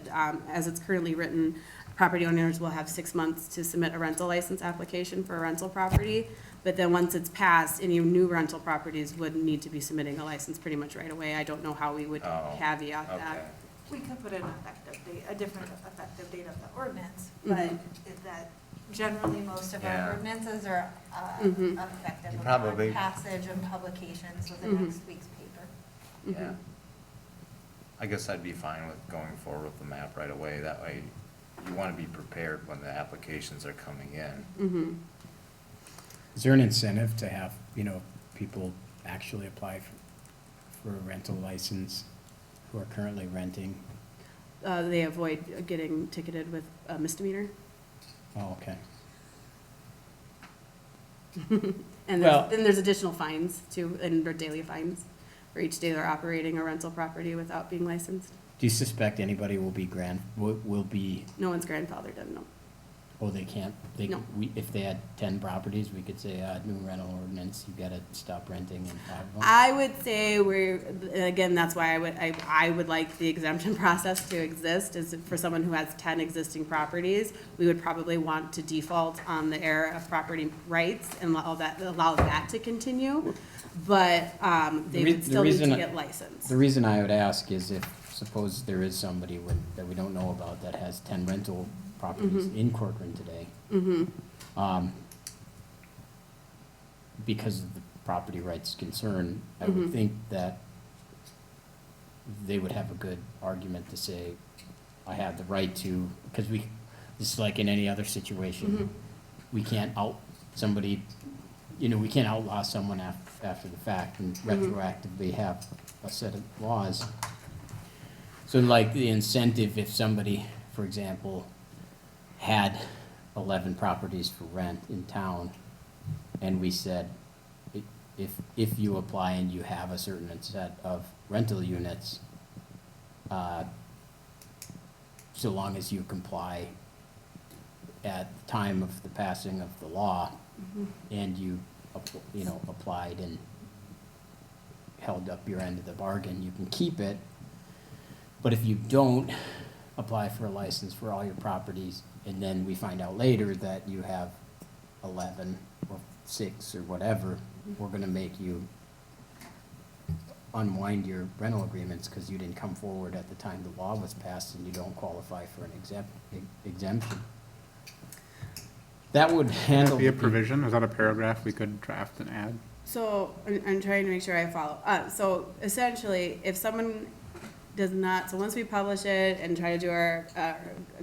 [SPEAKER 4] as it's currently written, property owners will have 6 months to submit a rental license application for a rental property. But then once it's passed, any new rental properties would need to be submitting a license pretty much right away. I don't know how we would
[SPEAKER 2] Oh,
[SPEAKER 4] caveat
[SPEAKER 2] Okay.
[SPEAKER 4] that.
[SPEAKER 1] We could put an effective date, a different effective date of the ordinance, but is that generally most of
[SPEAKER 2] Yeah.
[SPEAKER 1] our ordinances are
[SPEAKER 4] Mhm.
[SPEAKER 1] effective
[SPEAKER 2] You
[SPEAKER 1] upon
[SPEAKER 2] probably-
[SPEAKER 1] passage and publications with the
[SPEAKER 4] Mhm.
[SPEAKER 1] next week's paper.
[SPEAKER 2] Yeah. I guess I'd be fine with going forward with the map right away. That way, you want to be prepared when the applications are coming in.
[SPEAKER 4] Mm-hmm.
[SPEAKER 9] Is there an incentive to have, people actually apply for a rental license who are currently renting?
[SPEAKER 4] They avoid getting ticketed with a misdemeanor.
[SPEAKER 9] Oh, okay.
[SPEAKER 4] And
[SPEAKER 9] Well-
[SPEAKER 4] then there's additional fines too, and they're daily fines for each day they're operating a rental property without being licensed.
[SPEAKER 9] Do you suspect anybody will be will be,
[SPEAKER 4] No one's grandfathered in, no.
[SPEAKER 9] oh, they can't?
[SPEAKER 4] No.
[SPEAKER 9] If they had 10 properties, we could say, new rental ordinance, you gotta stop renting in 5 of them?
[SPEAKER 4] I would say again, that's why I would like the exemption process to exist, is for someone who has 10 existing properties, we would probably want to default on the era of property rights and allow that to continue, but, they would still need to get licensed.
[SPEAKER 9] The reason I would ask is if, suppose there is somebody that we don't know about that has 10 rental properties in Corcoran today. Because of the property rights concern, I would think that they would have a good argument to say, I have the right to, because just like in any other situation, we can't somebody, we can't outlaw someone after the fact and retroactively have a set of laws. So like the incentive, if somebody, for example, had 11 properties for rent in town, and we said, if you apply and you have a certain set of rental units, so long as you comply at the time of the passing of the law, and you, applied and held up your end of the bargain, you can keep it. But if you don't apply for a license for all your properties, and then we find out later that you have 11 or 6 or whatever, we're gonna make you unwind your rental agreements because you didn't come forward at the time the law was passed and you don't qualify for an exemption. That would
[SPEAKER 6] Would
[SPEAKER 9] handle.
[SPEAKER 6] that be a provision? Is that a paragraph we could draft and add?
[SPEAKER 4] So, I'm trying to make sure I follow. So essentially, if someone does not, so once we publish it and try to do our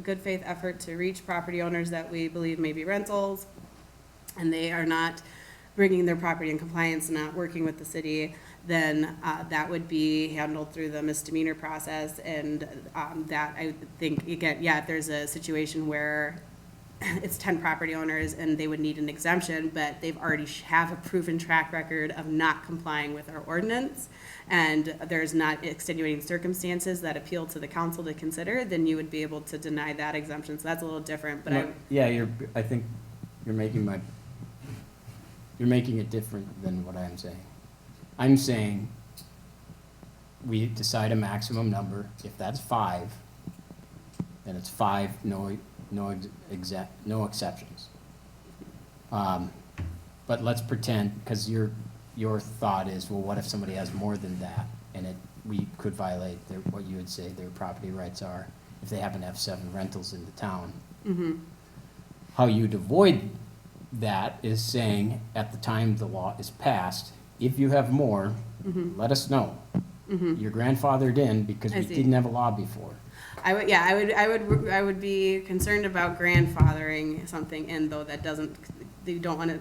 [SPEAKER 4] good faith effort to reach property owners that we believe may be rentals, and they are not bringing their property in compliance, not working with the city, then that would be handled through the misdemeanor process. And that, I think, again, yeah, if there's a situation where it's 10 property owners and they would need an exemption, but they've already have a proven track record of not complying with our ordinance, and there's not extenuating circumstances that appeal to the council to consider, then you would be able to deny that exemption. So that's a little different, but
[SPEAKER 9] Yeah, I think you're making it different than what I'm saying. I'm saying we decide a maximum number. If that's 5, then it's 5, no exceptions. But let's pretend, because your thought is, well, what if somebody has more than that? And we could violate what you would say their property rights are if they happen to have 7 rentals in the town. How you'd avoid that is saying, at the time the law is passed, if you have more, let us know. You're grandfathered in because
[SPEAKER 4] I
[SPEAKER 9] we
[SPEAKER 4] see.
[SPEAKER 9] didn't have a law before.
[SPEAKER 4] I would be concerned about grandfathering something in, though, that doesn't, you don't want to,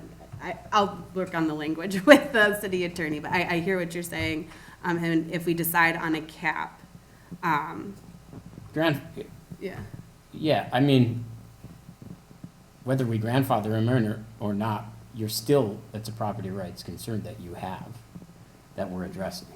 [SPEAKER 4] I'll work on the language with the city attorney, but I hear what you're saying. And if we decide on a cap, yeah.
[SPEAKER 9] Yeah, I mean, whether we grandfather them or not, you're still, it's a property rights concern that you have, that we're addressing.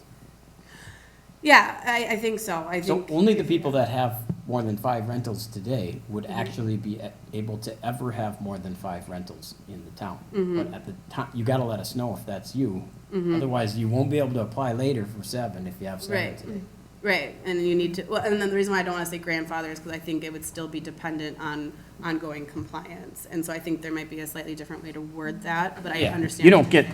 [SPEAKER 4] Yeah, I think so. I
[SPEAKER 9] So
[SPEAKER 4] think.
[SPEAKER 9] only the people that have more than 5 rentals today would actually be able to ever have more than 5 rentals in the town. But at the time, you gotta let us know if that's you. Otherwise, you won't be able to apply later for 7 if you have 7
[SPEAKER 4] Right.
[SPEAKER 9] today.
[SPEAKER 4] Right, and you need to, well, and then the reason why I don't want to say grandfather is because I think it would still be dependent on ongoing compliance. And so I think there might be a slightly different way to word that, but I
[SPEAKER 9] Yeah,
[SPEAKER 4] understand.
[SPEAKER 9] you don't get,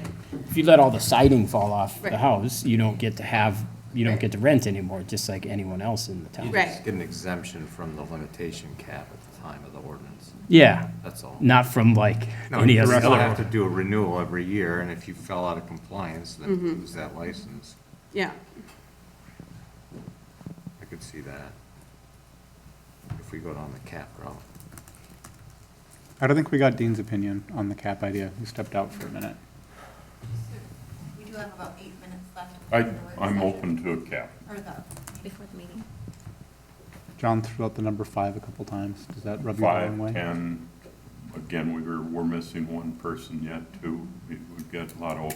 [SPEAKER 9] if you let all the siding fall off
[SPEAKER 4] Right.
[SPEAKER 9] the house, you don't get to rent anymore, just like anyone else in the
[SPEAKER 2] You
[SPEAKER 9] town.
[SPEAKER 4] Right.
[SPEAKER 2] just get an exemption from the limitation cap at the time of the ordinance,
[SPEAKER 9] Yeah,
[SPEAKER 2] that's all.
[SPEAKER 9] not from like
[SPEAKER 2] No,
[SPEAKER 9] any
[SPEAKER 2] you
[SPEAKER 9] other.
[SPEAKER 2] still have to do a renewal every year, and if you fell out of compliance, then you lose that license.
[SPEAKER 4] Yeah,
[SPEAKER 2] I could see that. If we go down the cap route.
[SPEAKER 6] I don't think we got Dean's opinion on the cap idea. He stepped out for a minute.
[SPEAKER 1] We do have about 8 minutes left.
[SPEAKER 5] I'm open to a cap.
[SPEAKER 1] Or before the meeting.
[SPEAKER 6] John threw out the number 5 a couple times. Does that rub you the wrong
[SPEAKER 5] 5,
[SPEAKER 6] way?
[SPEAKER 5] 10, again, we're missing one person yet, too. We've got a lot of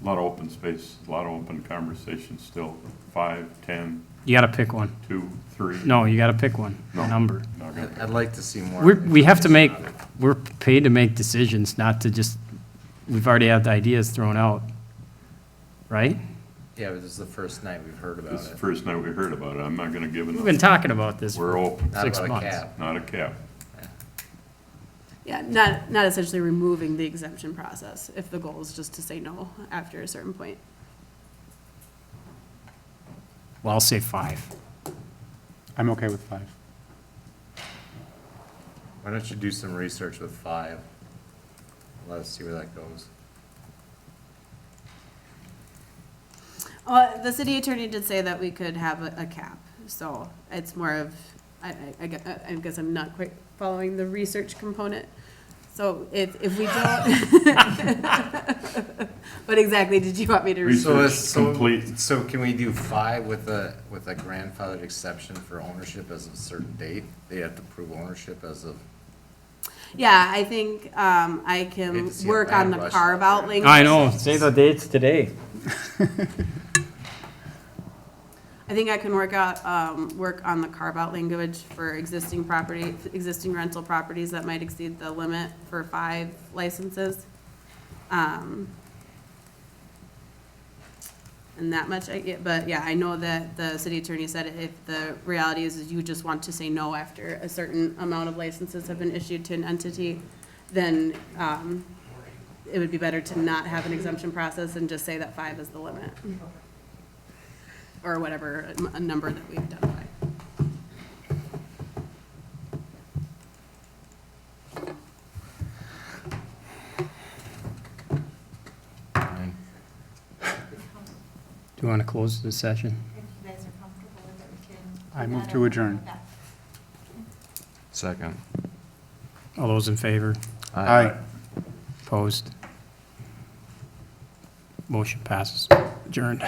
[SPEAKER 5] open space, a lot of open conversation still. 5, 10,
[SPEAKER 9] You gotta pick one.
[SPEAKER 5] 2, 3.
[SPEAKER 9] No, you gotta pick one,
[SPEAKER 5] No.
[SPEAKER 9] number.
[SPEAKER 5] Not gonna-
[SPEAKER 2] I'd like to see more.
[SPEAKER 9] We have to make,
[SPEAKER 2] information on it.
[SPEAKER 9] we're paid to make decisions, not to just, we've already had the ideas thrown out, right?
[SPEAKER 2] Yeah, but this is the first night we've heard about
[SPEAKER 5] This is the
[SPEAKER 2] it.
[SPEAKER 5] first night we heard about it. I'm not gonna give
[SPEAKER 9] We've been
[SPEAKER 5] enough.
[SPEAKER 9] talking about this
[SPEAKER 5] We're
[SPEAKER 9] for
[SPEAKER 5] open,
[SPEAKER 2] Not
[SPEAKER 9] 6
[SPEAKER 2] about a
[SPEAKER 9] months.
[SPEAKER 2] cap.
[SPEAKER 5] not a cap.
[SPEAKER 4] yeah, not essentially removing the exemption process, if the goal is just to say no after a certain point.
[SPEAKER 9] Well, I'll say 5.
[SPEAKER 6] I'm okay with 5.
[SPEAKER 2] Why don't you do some research with 5? Let us see where that goes.
[SPEAKER 4] Well, the city attorney did say that we could have a cap, so it's more of, I guess I'm not quite following the research component. So if we don't, what exactly did you want me to read?
[SPEAKER 5] Research complete.
[SPEAKER 2] So can we do 5 with a grandfathered exception for ownership as of a certain date? They have to prove ownership as of,
[SPEAKER 4] Yeah, I think I
[SPEAKER 2] Hate
[SPEAKER 4] can
[SPEAKER 2] to see a
[SPEAKER 4] work on
[SPEAKER 2] land
[SPEAKER 4] the
[SPEAKER 2] rush
[SPEAKER 4] carve
[SPEAKER 2] out
[SPEAKER 4] out
[SPEAKER 2] there.
[SPEAKER 4] language.
[SPEAKER 9] I know, say the dates today.
[SPEAKER 4] I think I can work on the carve-out language for existing rental properties that might exceed the limit for 5 licenses. And that much I get, but yeah, I know that the city attorney said if the reality is you just want to say no after a certain amount of licenses have been issued to an entity, then, it would be better to not have an exemption process and just say that 5 is the limit. Or whatever, a number that we identify.
[SPEAKER 2] fine.
[SPEAKER 9] Do you want to close the session?
[SPEAKER 1] If you guys are comfortable with it, we can.
[SPEAKER 6] I
[SPEAKER 1] do
[SPEAKER 6] move
[SPEAKER 1] that
[SPEAKER 6] to
[SPEAKER 1] or-
[SPEAKER 6] adjourn.
[SPEAKER 1] Okay.
[SPEAKER 2] Second.
[SPEAKER 9] All those in favor?
[SPEAKER 6] Aye.
[SPEAKER 9] Opposed? Motion passes. Adjourned.